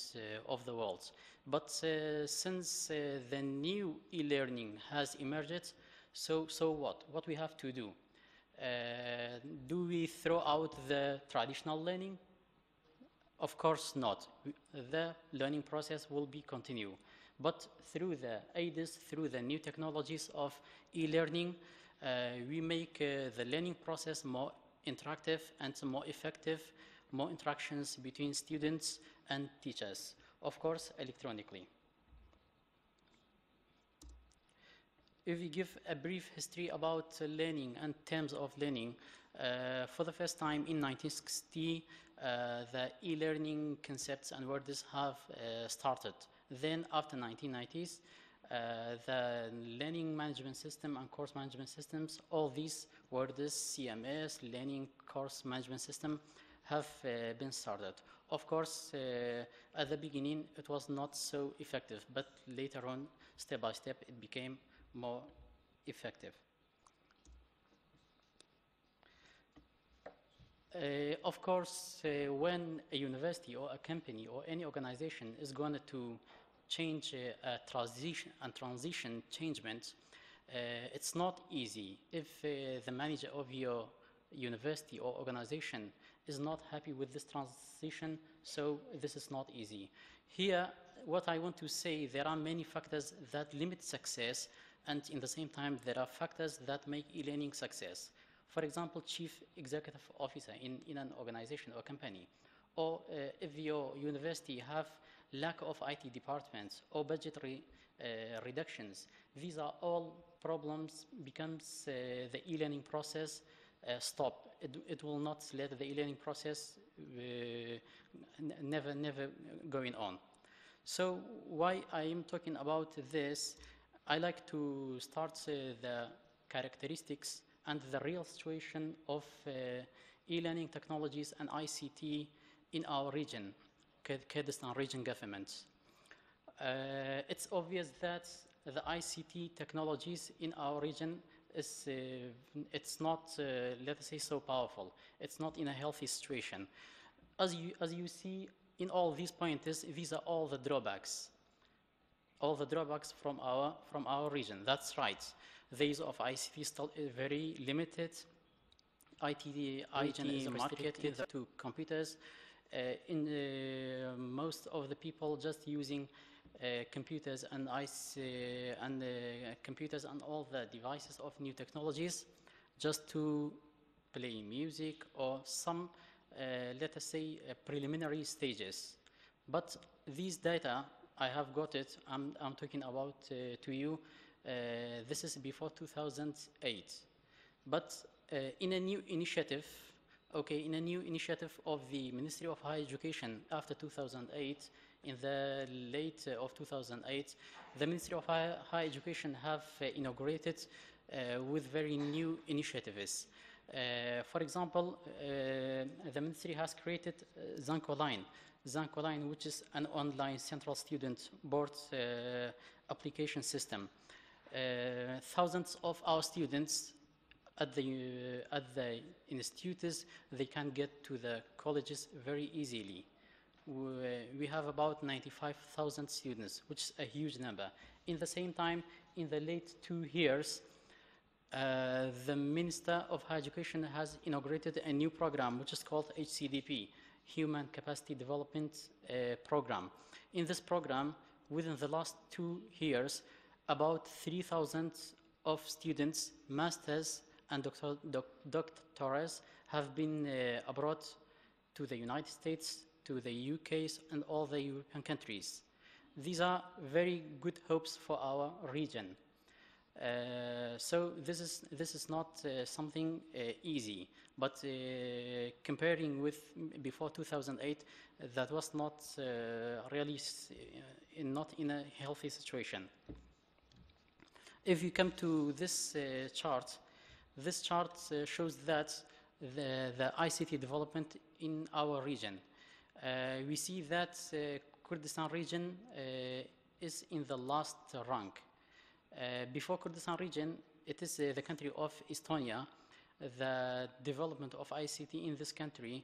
Speaker 4: of the world. But since the new e-learning has emerged, so what? What we have to do? Do we throw out the traditional learning? Of course not. The learning process will be continue. But through the aids, through the new technologies of e-learning, we make the learning process more interactive and more effective, more interactions between students and teachers, of course, electronically. If we give a brief history about learning and terms of learning, for the first time in 1960, the e-learning concepts and words have started. Then after 1990s, the learning management system and course management systems, all these words, CMS, learning course management system, have been started. Of course, at the beginning, it was not so effective, but later on, step by step, it became more effective. Of course, when a university or a company or any organization is going to change a transition changement, it's not easy. If the manager of your university or organization is not happy with this transition, so this is not easy. Here, what I want to say, there are many factors that limit success, and in the same time, there are factors that make e-learning success. For example, chief executive officer in an organization or company, or if your university have lack of IT departments or budgetary reductions, these are all problems becomes the e-learning process stop. It will not let the e-learning process never going on. So why I am talking about this, I like to start the characteristics and the real situation of e-learning technologies and ICT in our region, Kurdistan region government. It's obvious that the ICT technologies in our region is it's not, let us say, so powerful. It's not in a healthy situation. As you see in all these pointers, these are all the drawbacks. All the drawbacks from our region. That's right. The use of ICT is still very limited. IT is marketed to computers. Most of the people just using computers and computers and all the devices of new technologies just to play music or some, let us say, preliminary stages. But these data, I have got it, I'm talking about to you, this is before 2008. But in a new initiative, in a new initiative of the Ministry of Higher Education after 2008, in the late of 2008, the Ministry of Higher Education have inaugurated with very new initiatives. For example, the Ministry has created Zancoline, which is an online central student board application system. Thousands of our students at the institutes, they can get to the colleges very easily. We have about 95,000 students, which is a huge number. In the same time, in the late 2 years, the Minister of Higher Education has inaugurated a new program, which is called Htdp, Human Capacity Development Program. In this program, within the last 2 years, about 3,000 of students, masters and doctorate have been abroad to the United States, to the UK, and all the European countries. These are very good hopes for our region. So this is not something easy, but comparing with before 2008, that was not really not in a healthy situation. If you come to this chart, this chart shows that the ICT development in our region. We see that Kurdistan region is in the last rank. Before Kurdistan region, it is the country of Estonia. The development of ICT in this country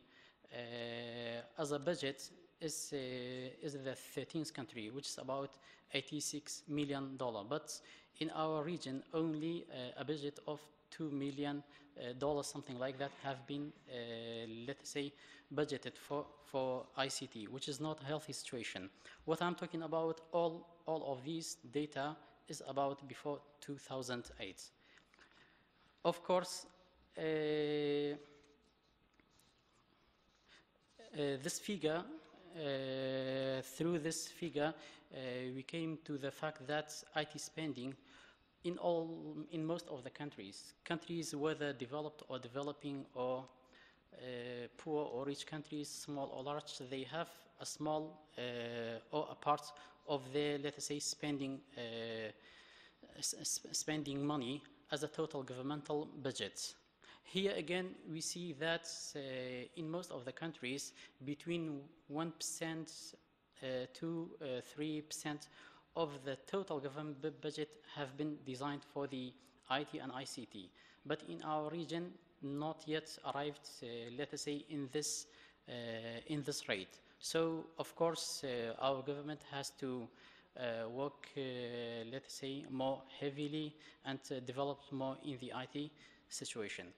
Speaker 4: as a budget is the 13th country, which is about $86 million. But in our region, only a budget of $2 million, something like that, have been, let's say, budgeted for ICT, which is not a healthy situation. What I'm talking about, all of these data is about before 2008. Of course, this figure, through this figure, we came to the fact that IT spending in most of the countries, whether developed or developing or poor or rich countries, small or large, they have a small or a part of their, let us say, spending money as a total governmental budget. Here again, we see that in most of the countries, between 1% to 3% of the total government budget have been designed for the IT and ICT. But in our region, not yet arrived, let us say, in this rate. So, of course, our government has to work, let us say, more heavily and develop more in the IT situation.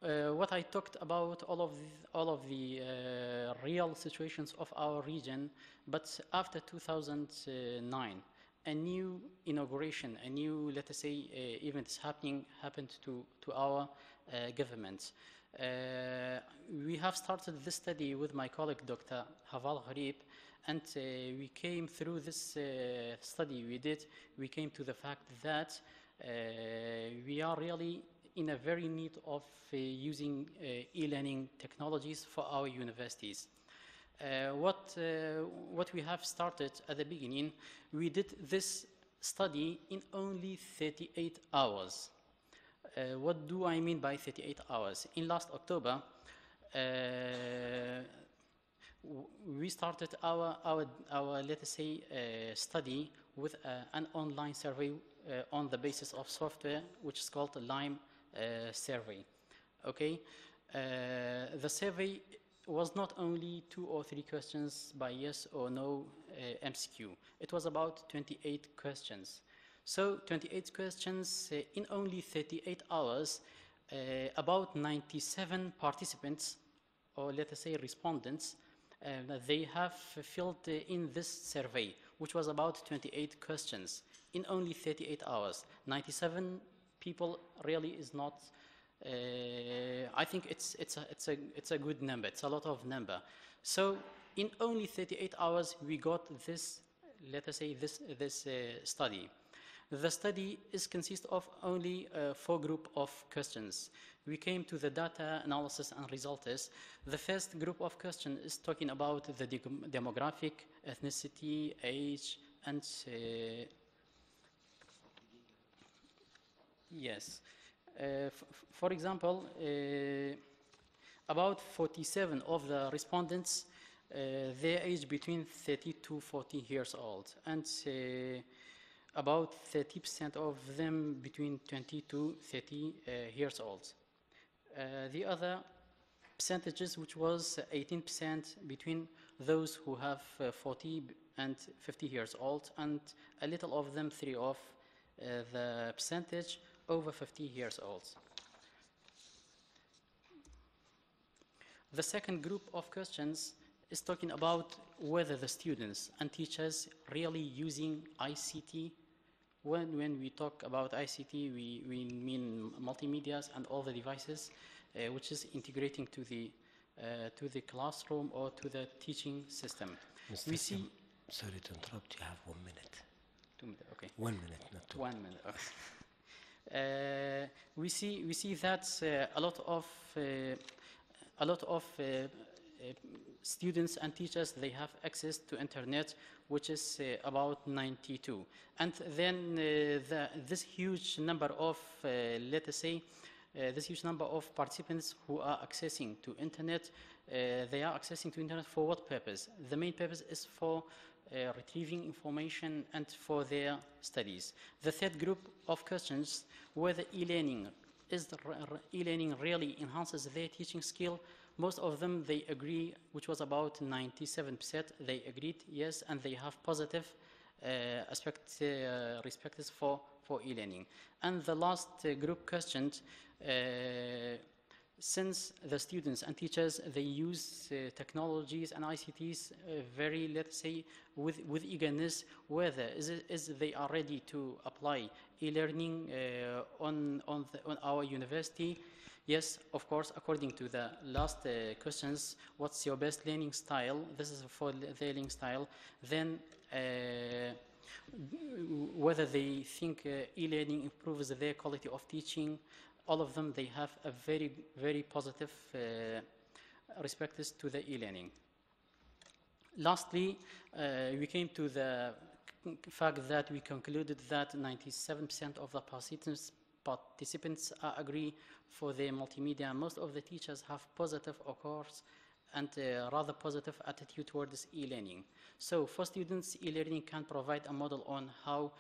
Speaker 4: What I talked about, all of the real situations of our region, but after 2009, a new inauguration, a new, let us say, events happened to our government. We have started this study with my colleague, Dr. Haval Gharib, and we came through this study we came to the fact that we are really in a very need of using e-learning technologies for our universities. What we have started at the beginning, we did this study in only 38 hours. What do I mean by 38 hours? In last October, we started our let us say, study with an online survey on the basis of software, which is called the Lime survey. Okay, the survey was not only 2 or 3 questions by yes or no MCQ. It was about 28 questions. So 28 questions in only 38 hours, about 97 participants, or let us say respondents, they have filled in this survey, which was about 28 questions in only 38 hours. 97 people really is not, I think it's a good number. It's a lot of number. So in only 38 hours, we got this, let us say, this study. The study consists of only 4 groups of questions. We came to the data analysis and results. The first group of questions is talking about the demographic, ethnicity, age, and yes. For example, about 47 of the respondents, their age between 30 to 40 years old. And about 30% of them between 20 to 30 years old. The other percentages, which was 18% between those who have 40 and 50 years old, and a little of them, 3 of the percentage over 50 years old. The second group of questions is talking about whether the students and teachers really using ICT. When we talk about ICT, we mean multimedia and all the devices which is integrating to the classroom or to the teaching system.
Speaker 1: Mr.
Speaker 4: We see.
Speaker 1: Sorry to interrupt. You have 1 minute.
Speaker 4: 2 minutes. Okay.
Speaker 1: 1 minute, not 2.
Speaker 4: 1 minute. Okay. We see that a lot of students and teachers, they have access to internet, which is about 92. And then this huge number of, let us say, this huge number of participants who are accessing to internet, they are accessing to internet for what purpose? The main purpose is for retrieving information and for their studies. The third group of questions, whether e-learning really enhances their teaching skill. Most of them, they agree, which was about 97%, they agreed, yes, and they have positive respects for e-learning. And the last group questioned, since the students and teachers, they use technologies and ICTs very, let's say, with eagerness, whether they are ready to apply e-learning on our university. Yes, of course, according to the last questions, what's your best learning style? This is for the learning style. Then whether they think e-learning improves their quality of teaching. All of them, they have a very, very positive respects to the e-learning. Lastly, we came to the fact that we concluded that 97% of the participants agree for the multimedia. Most of the teachers have positive, of course, and rather positive attitude towards e-learning. So for students, e-learning can provide a model on how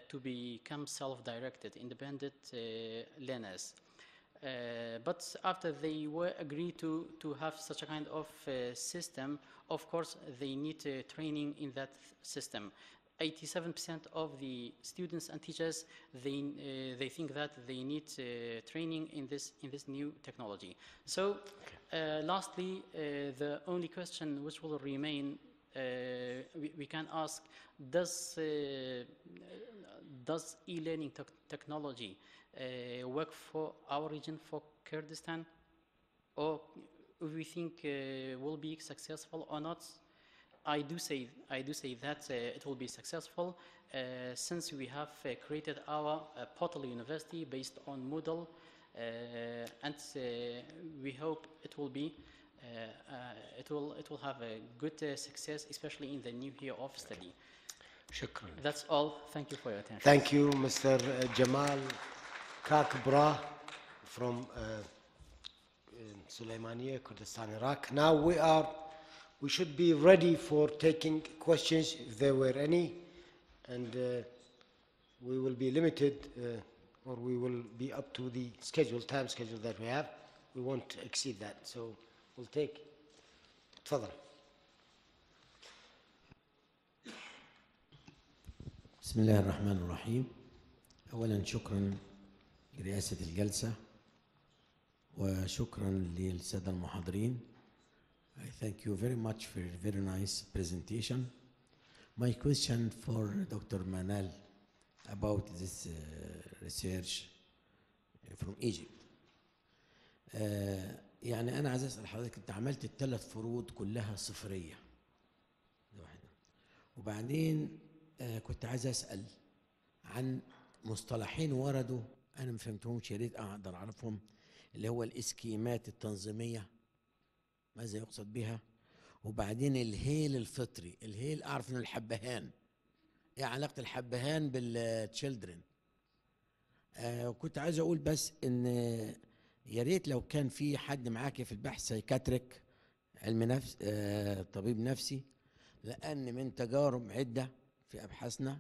Speaker 4: to become self-directed, independent learners. But after they were agreed to have such a kind of system, of course, they need training in that system. 87% of the students and teachers, they think that they need training in this new technology. So, lastly, the only question which will remain, we can ask: does e-learning technology work for our region, for Kurdistan, or we think will be successful or not? I do say that it will be successful since we have created our portal university based on Moodle, and we hope it will be it will have a good success, especially in the new year of study.
Speaker 1: شكرا.
Speaker 4: That's all. Thank you for your attention.
Speaker 1: Thank you, Mr. Jamal Kakbra from Suleymaniye, Kurdistan, Iraq. Now we should be ready for taking questions if there were any, and we will be limited or we will be up to the time schedule that we have. We won't exceed that, so we'll take. تفضل.
Speaker 5: بسم الله الرحمن الرحيم. أولاً شكراً لرئاسة الجلسة وشكراً للسادة المحاضرين. I thank you very much for a very nice presentation. My question for Dr. Manal about this research from Egypt. يعني أنا عايز أسأل حضرتك، أنت عملت ال3 فروض كلها صفرية. ده واحدة. وبعدين كنت عايز أسأل عن مصطلحين وردوا أنا ما فهمتهمش، يا ريت أقدر أعرفهم، اللي هو الإسكيمات التنظيمية، ماذا يقصد بها؟ وبعدين الهيل الفطري. الهيل أعرف إنه الحبهان، إيه علاقة الحبهان بالتشيلدرن؟ كنت عايز أقول بس إن يا ريت لو كان في حد معاكي في البحث سايكاتريك، علم نفس، طبيب نفسي، لأن من تجارب عدة في أبحاثنا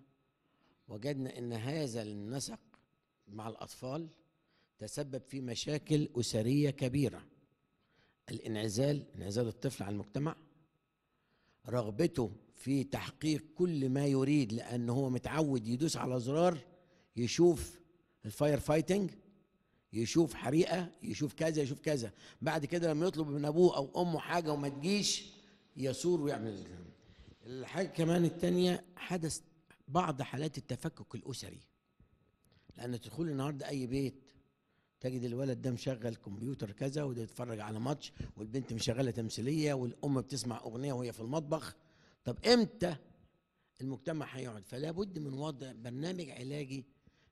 Speaker 5: وجدنا ان هذا النسق مع الاطفال تسبب في مشاكل اسريه كبيره. انعزال الطفل عن المجتمع، رغبته في تحقيق كل ما يريد لأنه هو متعود يدوس على زرار يشوف الفاير فايتنج، يشوف حريقة، يشوف كذا يشوف كذا. بعد كده لما يطلب من أبوه أو أمه حاجة وما تجيش يثور ويعمل. الحاجة كمان التانية، حدث بعض حالات التفكك الأسري، لأن تدخل النهاردة أي بيت تجد الولد ده مشغل كمبيوتر كذا وده يتفرج على ماتش، والبنت مشغله تمثيليه، والام بتسمع اغنيه وهي في المطبخ. طب امتى المجتمع هيقعد؟ فلا بد من وضع برنامج علاجي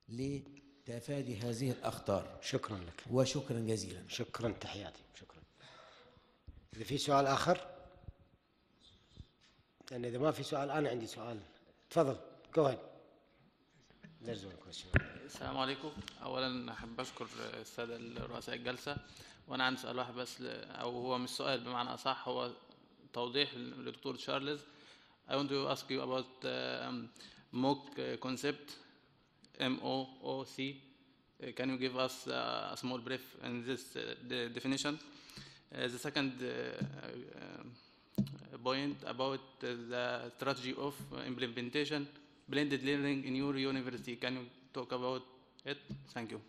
Speaker 5: لتفادي هذه الاخطار.
Speaker 1: شكرا لك.
Speaker 5: وشكرا جزيلا.
Speaker 1: شكرا، تحياتي. شكرا. إذا في سؤال آخر؟ لأن إذا ما في سؤال أنا عندي سؤال. تفضل. Go ahead. There's one question.
Speaker 6: السلام عليكم. اولا احب اشكر الساده رؤساء الجلسه، وانا عندي سؤال واحد بس، او هو مش سؤال بمعنى اصح، هو توضيح للدكتور تشارلز. I want to ask you about MOOC concept, MOOC. Can you give us a small brief in this definition? The second point about the strategy of implementation blended learning in your university. Can you talk about it? Thank you.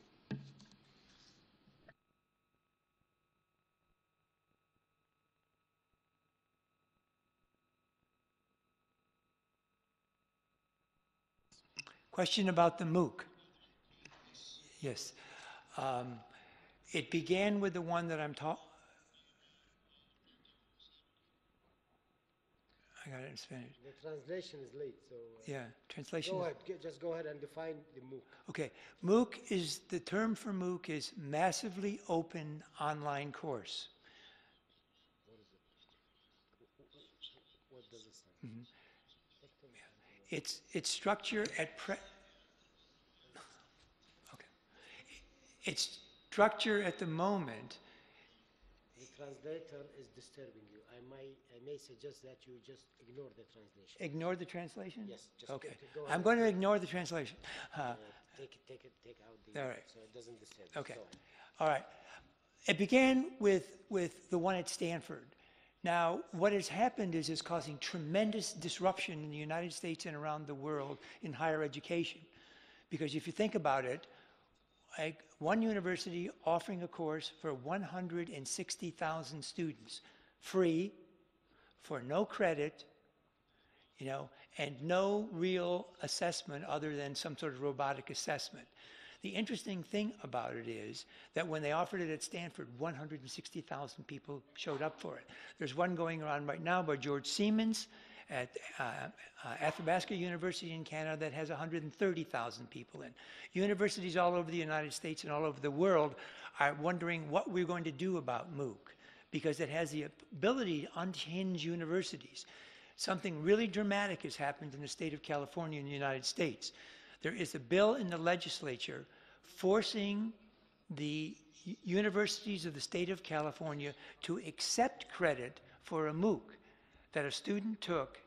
Speaker 2: Question about the MOOC. Yes. It began with the one that I'm talking. I got it in Spanish.
Speaker 1: The translation is late, so
Speaker 2: Yeah, translation.
Speaker 1: go ahead. Just go ahead and define the MOOC.
Speaker 2: Okay, MOOC is, the term for MOOC is massively open online course.
Speaker 1: What does it stand?
Speaker 2: Its structure at its structure at the moment.
Speaker 1: The translator is disturbing you. I may suggest that you just ignore the translation.
Speaker 2: Ignore the translation?
Speaker 1: Yes, just
Speaker 2: Okay.
Speaker 1: go ahead.
Speaker 2: I'm going to ignore the translation.
Speaker 1: Take out the
Speaker 2: All right.
Speaker 1: so it doesn't disturb.
Speaker 2: Okay.
Speaker 1: Go ahead.
Speaker 2: All right. It began with the one at Stanford. Now, what has happened is it's causing tremendous disruption in the United States and around the world in higher education. Because if you think about it, like one university offering a course for 160,000 students, free, for no credit, you know, and no real assessment other than some sort of robotic assessment. The interesting thing about it is that when they offered it at Stanford, 160,000 people showed up for it. There's one going around right now by George Siemens at Athabasca University in Canada that has 130,000 people in. Universities all over the United States and all over the world are wondering what we're going to do about MOOC, because it has the ability to unhinge universities. Something really dramatic has happened in the state of California in the United States. There is a bill in the legislature forcing the universities of the state of California to accept credit for a MOOC that a student took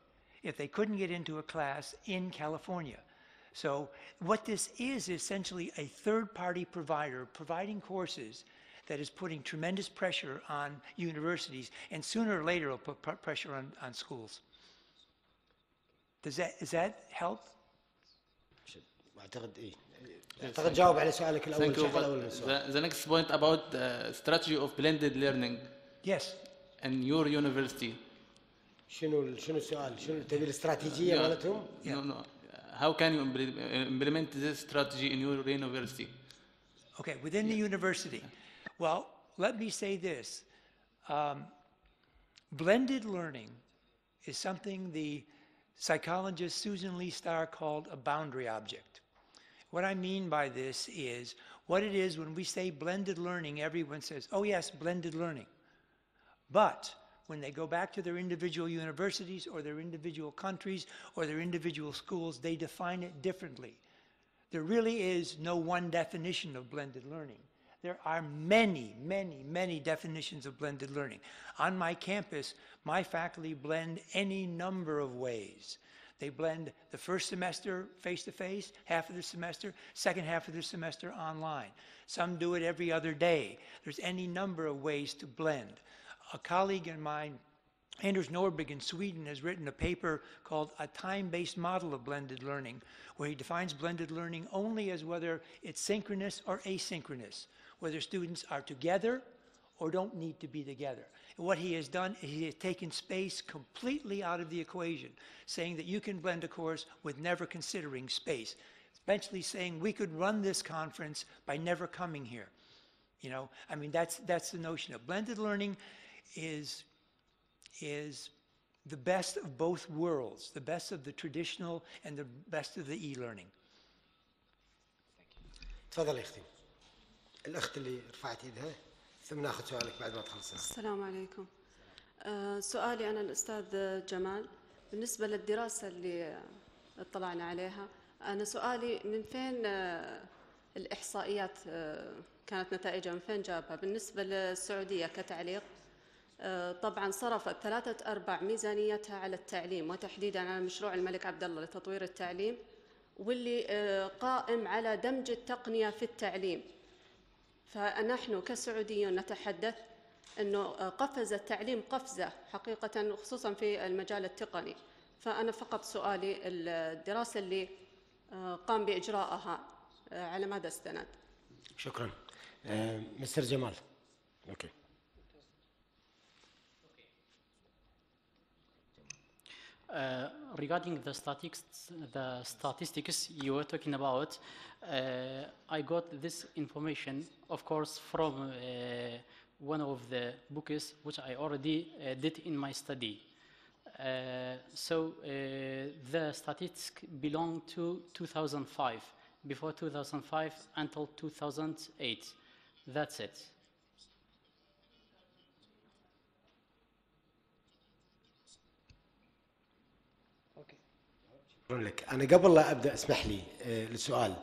Speaker 2: if they couldn't get into a class in California. So what this is essentially a third-party provider providing courses that is putting tremendous pressure on universities, and sooner or later it'll put pressure on schools. Does that help?
Speaker 1: أعتقد إيه. أعتقد جاوب على سؤالك الأول.
Speaker 6: Thank you. The next point about the strategy of blended learning.
Speaker 2: Yes.
Speaker 6: In your university.
Speaker 1: شنو السؤال؟ شنو تبي الاستراتيجية مالتهم؟
Speaker 6: No. How can you implement this strategy in your university?
Speaker 2: Okay, within the university. Well, let me say this. Blended learning is something the psychologist Susan Lee Starr called a boundary object. What I mean by this is, what it is when we say blended learning, everyone says, oh yes, blended learning. But when they go back to their individual universities or their individual countries or their individual schools, they define it differently. There really is no one definition of blended learning. There are many definitions of blended learning. On my campus, my faculty blend any number of ways. They blend the first semester face-to-face, half of the semester, second half of the semester online. Some do it every other day. There's any number of ways to blend. A colleague of mine, Anders Norberg in Sweden, has written a paper called A Time-Based Model of Blended Learning, where he defines blended learning only as whether it's synchronous or asynchronous, whether students are together or don't need to be together. And what he has done is he has taken space completely out of the equation, saying that you can blend a course with never considering space. Eventually saying we could run this conference by never coming here. You know, I mean, that's the notion of blended learning is the best of both worlds, the best of the traditional and the best of the e-learning.
Speaker 1: تفضل يا اختي. الاخت اللي رفعت ايدها ثم ناخذ سؤالك بعد ما تخلص.
Speaker 7: السلام عليكم. سؤالي أنا الأستاذ جمال بالنسبة للدراسة اللي اطلعنا عليها. أنا سؤالي من فين الإحصائيات كانت نتائجها من فين جابها؟ بالنسبة للسعودية كتعليق طبعا صرفت 3/4 ميزانيتها على التعليم وتحديدا على مشروع الملك عبد الله لتطوير التعليم واللي قائم على دمج التقنية في التعليم. فنحن كسعوديون نتحدث أنه قفز التعليم قفزة حقيقة خصوصا في المجال التقني. فأنا فقط سؤالي الدراسة اللي قام بإجراءها على ماذا استند؟
Speaker 1: شكرا. مستر جمال. اوكي.
Speaker 4: Regarding the statistics you were talking about, I got this information, of course, from one of the books which I already did in my study. The statistics belong to 2005, before 2005 until 2008. That's it.
Speaker 1: شكرا لك. أنا قبل لا أبدأ اسمح لي للسؤال،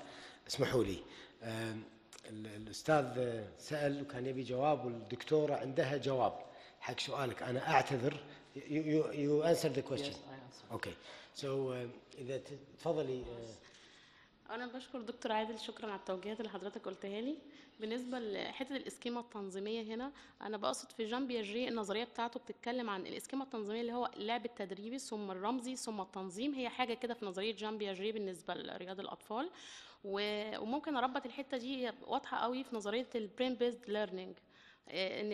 Speaker 1: اسمحوا لي. الأستاذ سأل وكان يبي جواب والدكتورة عندها جواب حق سؤالك. أنا أعتذر. You answered the question.
Speaker 4: Yes, I answered.
Speaker 1: Okay. So إذا تفضلي.
Speaker 3: أنا بشكر دكتور عادل، شكرا على التوجيهات اللي حضرتك قلتها لي. بالنسبة لحتة الإسكيما التنظيمية هنا، أنا بقصد في جان بياجيه النظرية بتاعته بتتكلم عن الإسكيما التنظيمية اللي هو اللعب التدريبي ثم الرمزي ثم التنظيم. هي حاجة كده في نظرية جان بياجيه بالنسبة لرياض الأطفال، وممكن أربط الحتة دي واضحة قوي في نظرية البرين بيزد ليرنينج، ان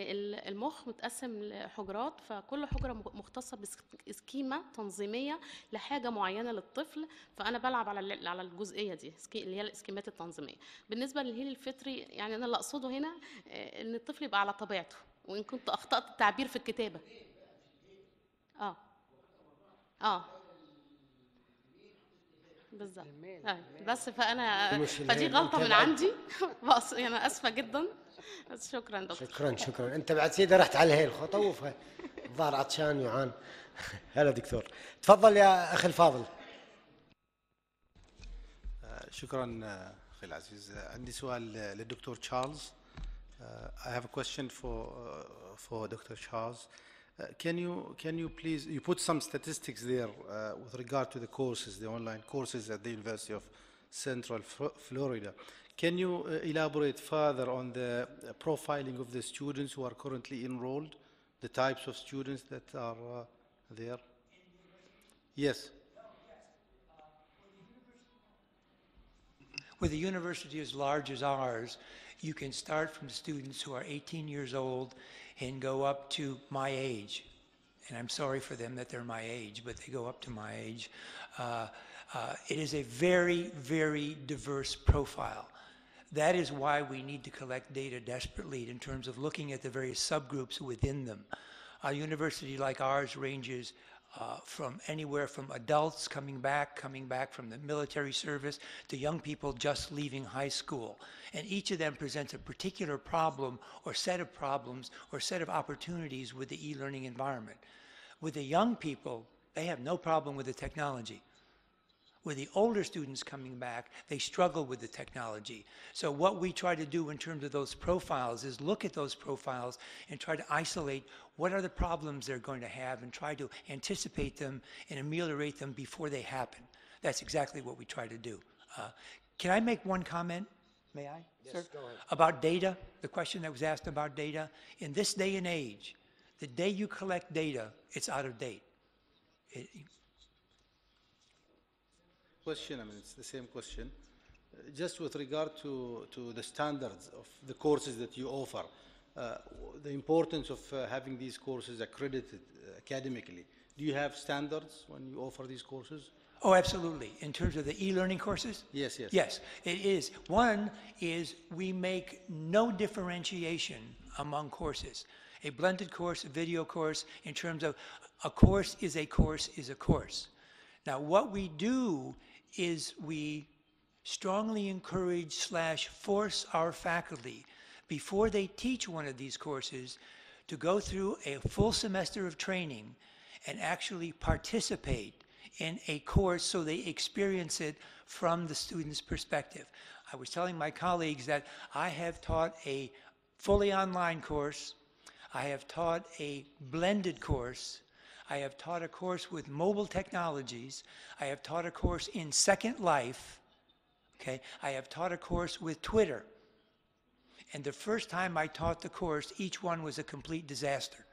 Speaker 3: المخ متقسم لحجرات، فكل حجره مختصه باسكيما تنظيميه لحاجه معينه للطفل، فانا بلعب على الجزئيه دي اللي هي الاسكيمات التنظيميه. بالنسبه للهيل الفطري، يعني انا اللي اقصده هنا ان الطفل يبقى على طبيعته، وان كنت اخطات التعبير في الكتابه. بالظبط. بس فدي غلطه من عندي. بس انا اسفه جدا، بس شكرا دكتور.
Speaker 1: شكرا. انت بعد سيده رحت على هي الخطوه فالظاهر عطشان ويعان. هلا دكتور، تفضل يا اخي الفاضل.
Speaker 8: شكرا اخي العزيز. عندي سؤال للدكتور تشارلز. I have a question for Dr. Charles. Can you please, you put some statistics there with regard to the courses, the online courses at the University of Central Florida. Can you elaborate further on the profiling of the students who are currently enrolled, the types of students that are there? Yes.
Speaker 2: With a university as large as ours, you can start from students who are 18 years old and go up to my age. And I'm sorry for them that they're my age, but they go up to my age. It is a very, very diverse profile. That is why we need to collect data desperately in terms of looking at the various subgroups within them. A university like ours ranges from anywhere from adults coming back from the military service to young people just leaving high school. And each of them presents a particular problem or set of problems or set of opportunities with the e-learning environment. With the young people, they have no problem with the technology. With the older students coming back, they struggle with the technology. So what we try to do in terms of those profiles is look at those profiles and try to isolate what are the problems they're going to have and try to anticipate them and ameliorate them before they happen. That's exactly what we try to do. Can I make one comment? May I,
Speaker 1: Yes,
Speaker 2: sir?
Speaker 1: go ahead.
Speaker 2: About data, the question that was asked about data. In this day and age, the day you collect data, it's out of date.
Speaker 8: Question, I mean, it's the same question. Just with regard to the standards of the courses that you offer, the importance of having these courses accredited academically. Do you have standards when you offer these courses?
Speaker 2: Oh, absolutely. In terms of the e-learning courses?
Speaker 8: Yes, yes.
Speaker 2: Yes, it is. One is we make no differentiation among courses. A blended course, a video course, in terms of a course is a course is a course. Now, what we do is we strongly encourage / force our faculty before they teach one of these courses to go through a full semester of training and actually participate in a course so they experience it from the student's perspective. I was telling my colleagues that I have taught a fully online course, I have taught a blended course, I have taught a course with mobile technologies, I have taught a course in Second Life, okay? I have taught a course with Twitter. And the first time I taught the course, each one was a complete disaster.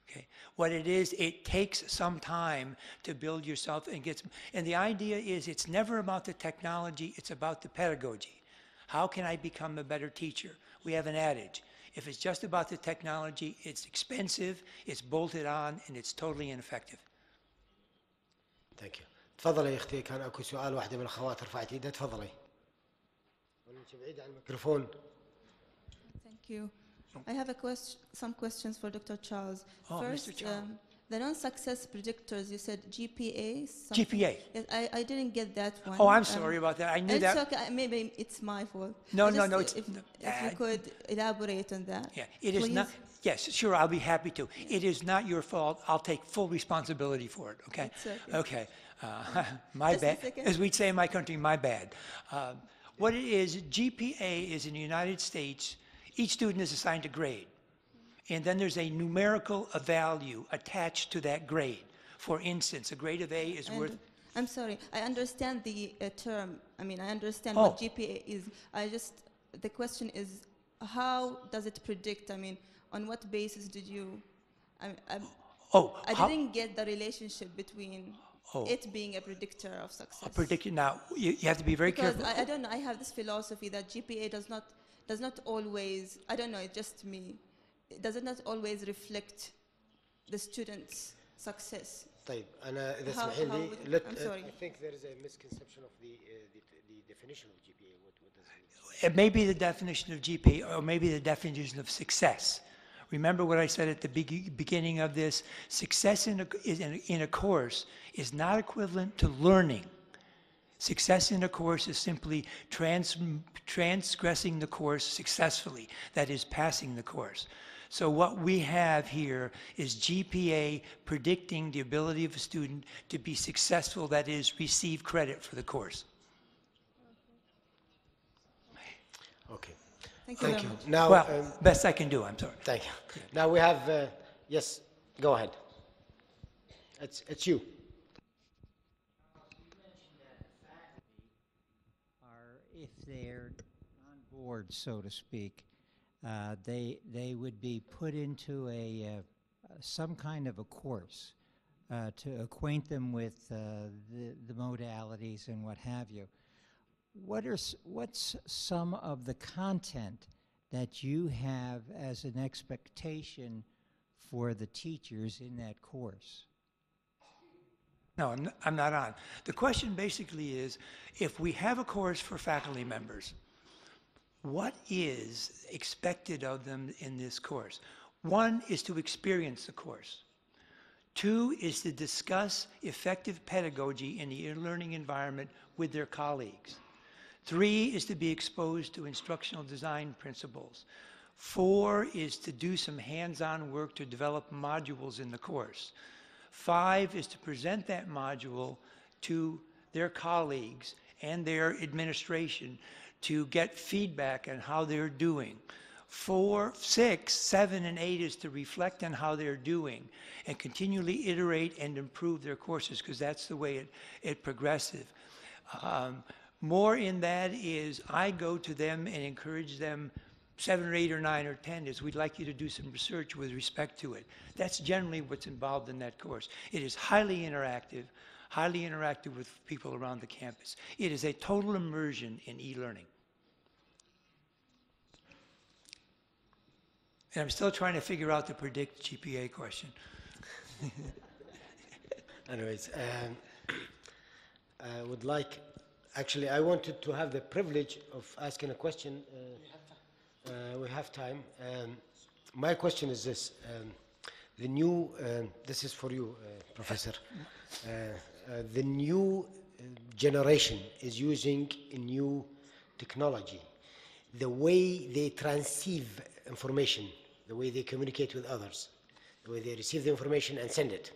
Speaker 2: Okay. What it is, it takes some time to build yourself and the idea is it's never about the technology, it's about the pedagogy. How can I become a better teacher? We have an adage. If it's just about the technology, it's expensive, it's bolted on, and it's totally ineffective.
Speaker 1: Thank you. تفضلي يا اختي، كان اكو سؤال واحدة من الاخوات رفعت ايدها، تفضلي. وانت بعيدة عن الميكروفون.
Speaker 9: Thank you. I have some questions for Dr. Charles.
Speaker 2: Oh,
Speaker 9: First,
Speaker 2: Mr. Charles.
Speaker 9: The non-success predictors, you said GPA?
Speaker 2: GPA.
Speaker 9: Yes, I didn't get that one.
Speaker 2: Oh, I'm sorry about that. I knew that.
Speaker 9: It's okay. Maybe it's my fault.
Speaker 2: No,
Speaker 9: If
Speaker 2: it's
Speaker 9: you could elaborate on that.
Speaker 2: Yeah, it is not. Yes, sure, I'll be happy to. It is not your fault. I'll take full responsibility for it, okay?
Speaker 9: It's okay.
Speaker 2: Okay. My
Speaker 9: Just a
Speaker 2: bad.
Speaker 9: second.
Speaker 2: As we'd say in my country, my bad. What it is, GPA is in the United States, each student is assigned a grade. And then there's a numerical value attached to that grade. For instance, a grade of A is worth...
Speaker 9: I'm sorry. I understand the term. I mean, I understand
Speaker 2: Oh.
Speaker 9: what GPA is. The question is, how does it predict? I mean, on what basis did you... I didn't get the relationship between it being a predictor of success.
Speaker 2: Now, you have to be very
Speaker 9: Because
Speaker 2: careful.
Speaker 9: I don't know. I have this philosophy that GPA does not always... I don't know. It's just me. Does it not always reflect the student's success?
Speaker 1: طيب أنا إذا
Speaker 9: How-
Speaker 1: تسمحين
Speaker 9: how
Speaker 1: لي,
Speaker 9: would- I'm sorry.
Speaker 1: I think there is a misconception of the definition of GPA. What does it mean?
Speaker 2: It may be the definition of GPA or maybe the definition of success. Remember what I said at the beginning of this? Success in a course is not equivalent to learning. Success in a course is simply transgressing the course successfully, that is, passing the course. So what we have here is GPA predicting the ability of a student to be successful, that is, receive credit for the course.
Speaker 1: Okay.
Speaker 9: Thank you very much.
Speaker 1: Now,
Speaker 2: Well, best I can do, I'm sorry.
Speaker 1: thank you. Now we have, yes, go ahead. It's you.
Speaker 10: If they're on board, so to speak, they would be put into some kind of a course to acquaint them with the modalities and what have you. What's some of the content that you have as an expectation for the teachers in that course?
Speaker 2: No, I'm not on. The question basically is, if we have a course for faculty members, what is expected of them in this course? One is to experience the course. Two is to discuss effective pedagogy in the learning environment with their colleagues. Three is to be exposed to instructional design principles. Four is to do some hands-on work to develop modules in the course. 5 is to present that module to their colleagues and their administration to get feedback on how they're doing. 4, 6, 7, and 8 is to reflect on how they're doing and continually iterate and improve their courses, because that's the way it progresses. More in that is I go to them and encourage them. 7 or 8 or 9 or 10 is we'd like you to do some research with respect to it. That's generally what's involved in that course. It is highly interactive with people around the campus. It is a total immersion in e-learning. And I'm still trying to figure out the predict GPA question.
Speaker 1: Anyways, I would like, actually, I wanted to have the privilege of asking a question. We have time. My question is this. The new, this is for you, Professor. The new generation is using a new technology. The way they transceive information, the way they communicate with others, the way they receive the information and send it,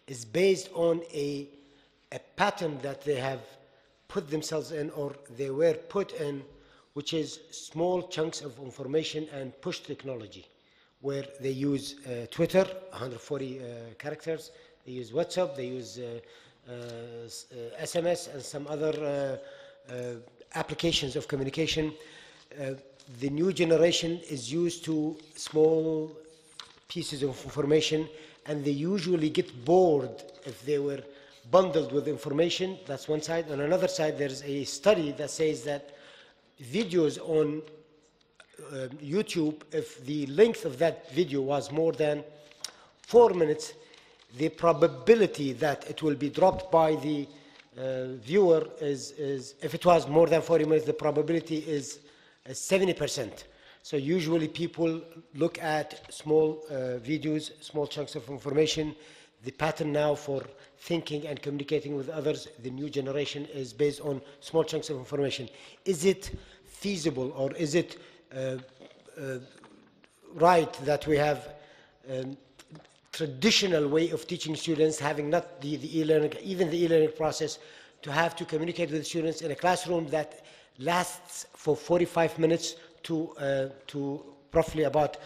Speaker 1: is based on a pattern that they have put themselves in, or they were put in, which is small chunks of information and push technology, where they use Twitter, 140 characters, they use WhatsApp, they use SMS and some other applications of communication. The new generation is used to small pieces of information, and they usually get bored if they were bundled with information. That's one side. On another side, there's a study that says that videos on YouTube, if the length of that video was more than 4 minutes, the probability that it will be dropped by the viewer is, if it was more than 40 minutes, the probability is 70%. So usually people look at small videos, small chunks of information. The pattern now for thinking and communicating with others, the new generation, is based on small chunks of information. Is it feasible, or is it right that we have traditional way of teaching students, having not the e-learning, even the e-learning process, to have to communicate with students in a classroom that lasts for 45 minutes to roughly about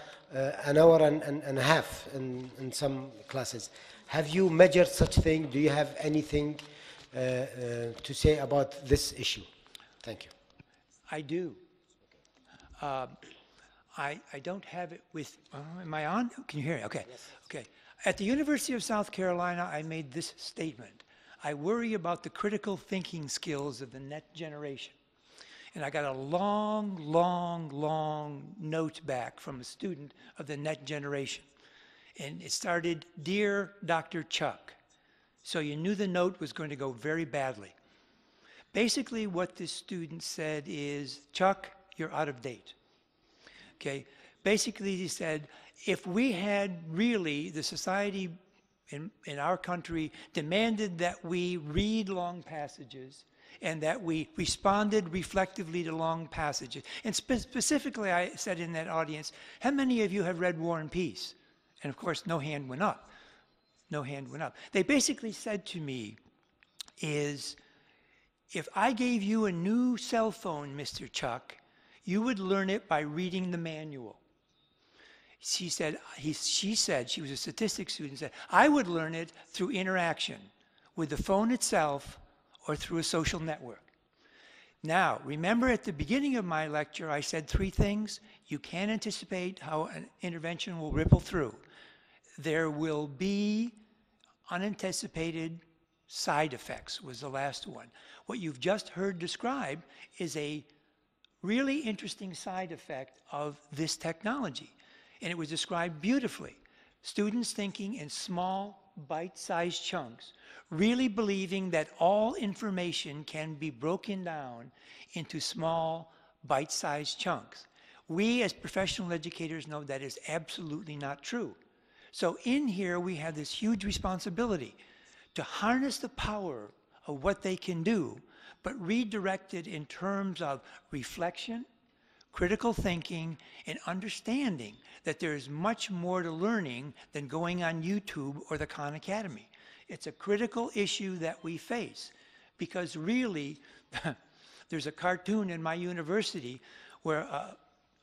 Speaker 1: an hour and a half in some classes? Have you measured such thing? Do you have anything to say about this issue? Thank you.
Speaker 2: I do. I don't have it with, am I on? Can you hear me? Okay. Yes. Okay. At the University of South Carolina, I made this statement. I worry about the critical thinking skills of the next generation. And I got a long, long, long note back from a student of the next generation. And it started, "Dear Dr. Chuck." So you knew the note was going to go very badly. Basically what this student said is, "Chuck, you're out of date." Okay. Basically he said, if we had really, the society in our country demanded that we read long passages and that we responded reflectively to long passages. And specifically I said in that audience, how many of you have read War and Peace? And of course no hand went up. No hand went up. They basically said to me is, if I gave you a new cell phone, Mr. Chuck, you would learn it by reading the manual. She said, she was a statistics student, said, I would learn it through interaction with the phone itself or through a social network. Now, remember at the beginning of my lecture, I said 3 things. You can't anticipate how an intervention will ripple through. There will be unanticipated side effects, was the last one. What you've just heard described is a really interesting side effect of this technology. And it was described beautifully. Students thinking in small, bite-sized chunks, really believing that all information can be broken down into small, bite-sized chunks. We as professional educators know that is absolutely not true. So in here we have this huge responsibility to harness the power of what they can do, but redirect it in terms of reflection, critical thinking, and understanding that there is much more to learning than going on YouTube or the Khan Academy. It's a critical issue that we face Because really, there's a cartoon in my university where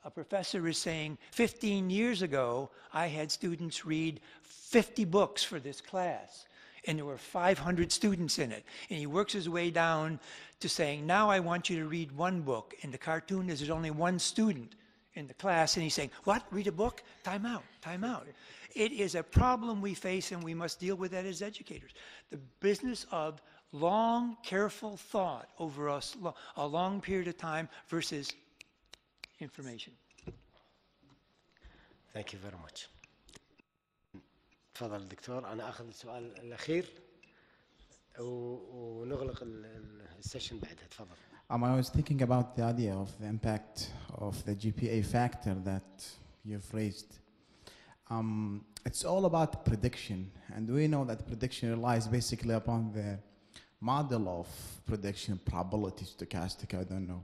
Speaker 2: a professor is saying, 15 years ago, I had students read 50 books for this class, and there were 500 students in it. And he works his way down to saying, now I want you to read one book. And the cartoon is there's only one student in the class, and he's saying, what, read a book? Time out, time out. It is a problem we face, and we must deal with that as educators. The business of long, careful thought over a long period of time versus information.
Speaker 1: Thank you very much. تفضل دكتور. أنا أخذ السؤال الأخير ونغلق السيشن بعدها. تفضل.
Speaker 11: I was thinking about the idea of the impact of the GPA factor that you've raised. It's all about prediction, and we know that prediction relies basically upon the model of prediction, probability, stochastic, I don't know.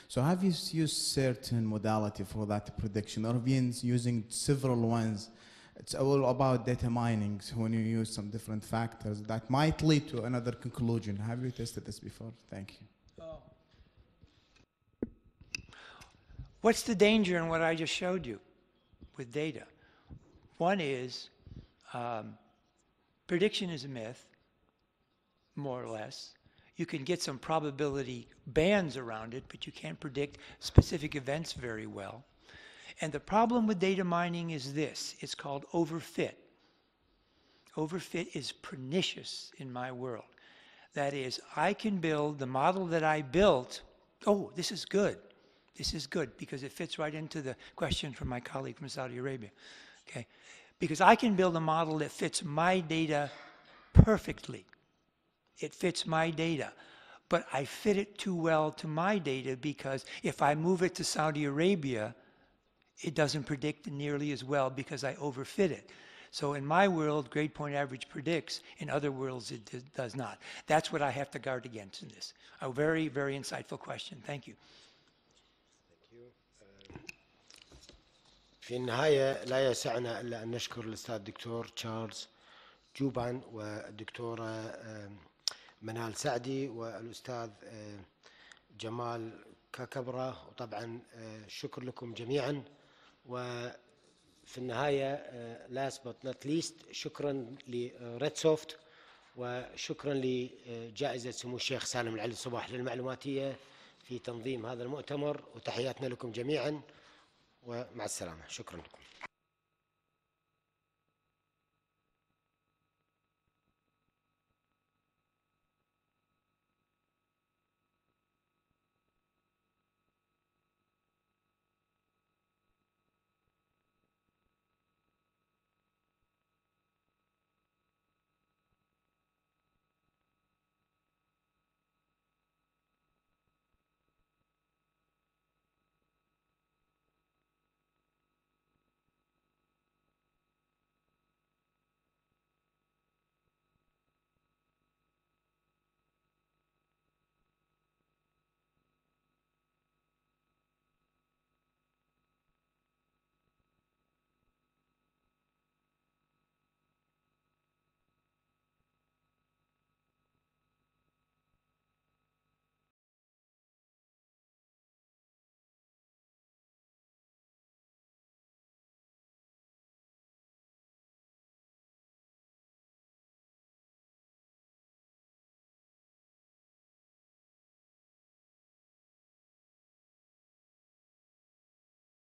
Speaker 11: So have you used certain modality for that prediction, or been using several ones? It's all about data mining, so when you use some different factors that might lead to another conclusion. Have you tested this before? Thank you.
Speaker 2: What's the danger in what I just showed you with data? One is prediction is a myth, more or less. You can get some probability bands around it, but you can't predict specific events very well. And the problem with data mining is this. It's called overfit. Overfit is pernicious in my world. That is, I can build the model that I built. Oh, this is good. This is good because it fits right into the question from my colleague from Saudi Arabia. Okay? Because I can build a model that fits my data perfectly. It fits my data. But I fit it too well to my data because if I move it to Saudi Arabia, it doesn't predict nearly as well because I overfit it. So in my world, grade point average predicts. In other worlds, it does not. That's what I have to guard against in this. A very, very insightful question. Thank you.
Speaker 1: في النهاية لا يسعنا إلا أن نشكر الأستاذ الدكتور تشارلز جوبان والدكتورة منال سعدي والأستاذ جمال كاكبرة، وطبعا شكر لكم جميعا. وفي النهاية last but not least شكرا لReDSOFT وشكرا لجائزة سمو الشيخ سالم العلي الصباح للمعلوماتية في تنظيم هذا المؤتمر، وتحياتنا لكم جميعا ومع السلامة. شكرا لكم.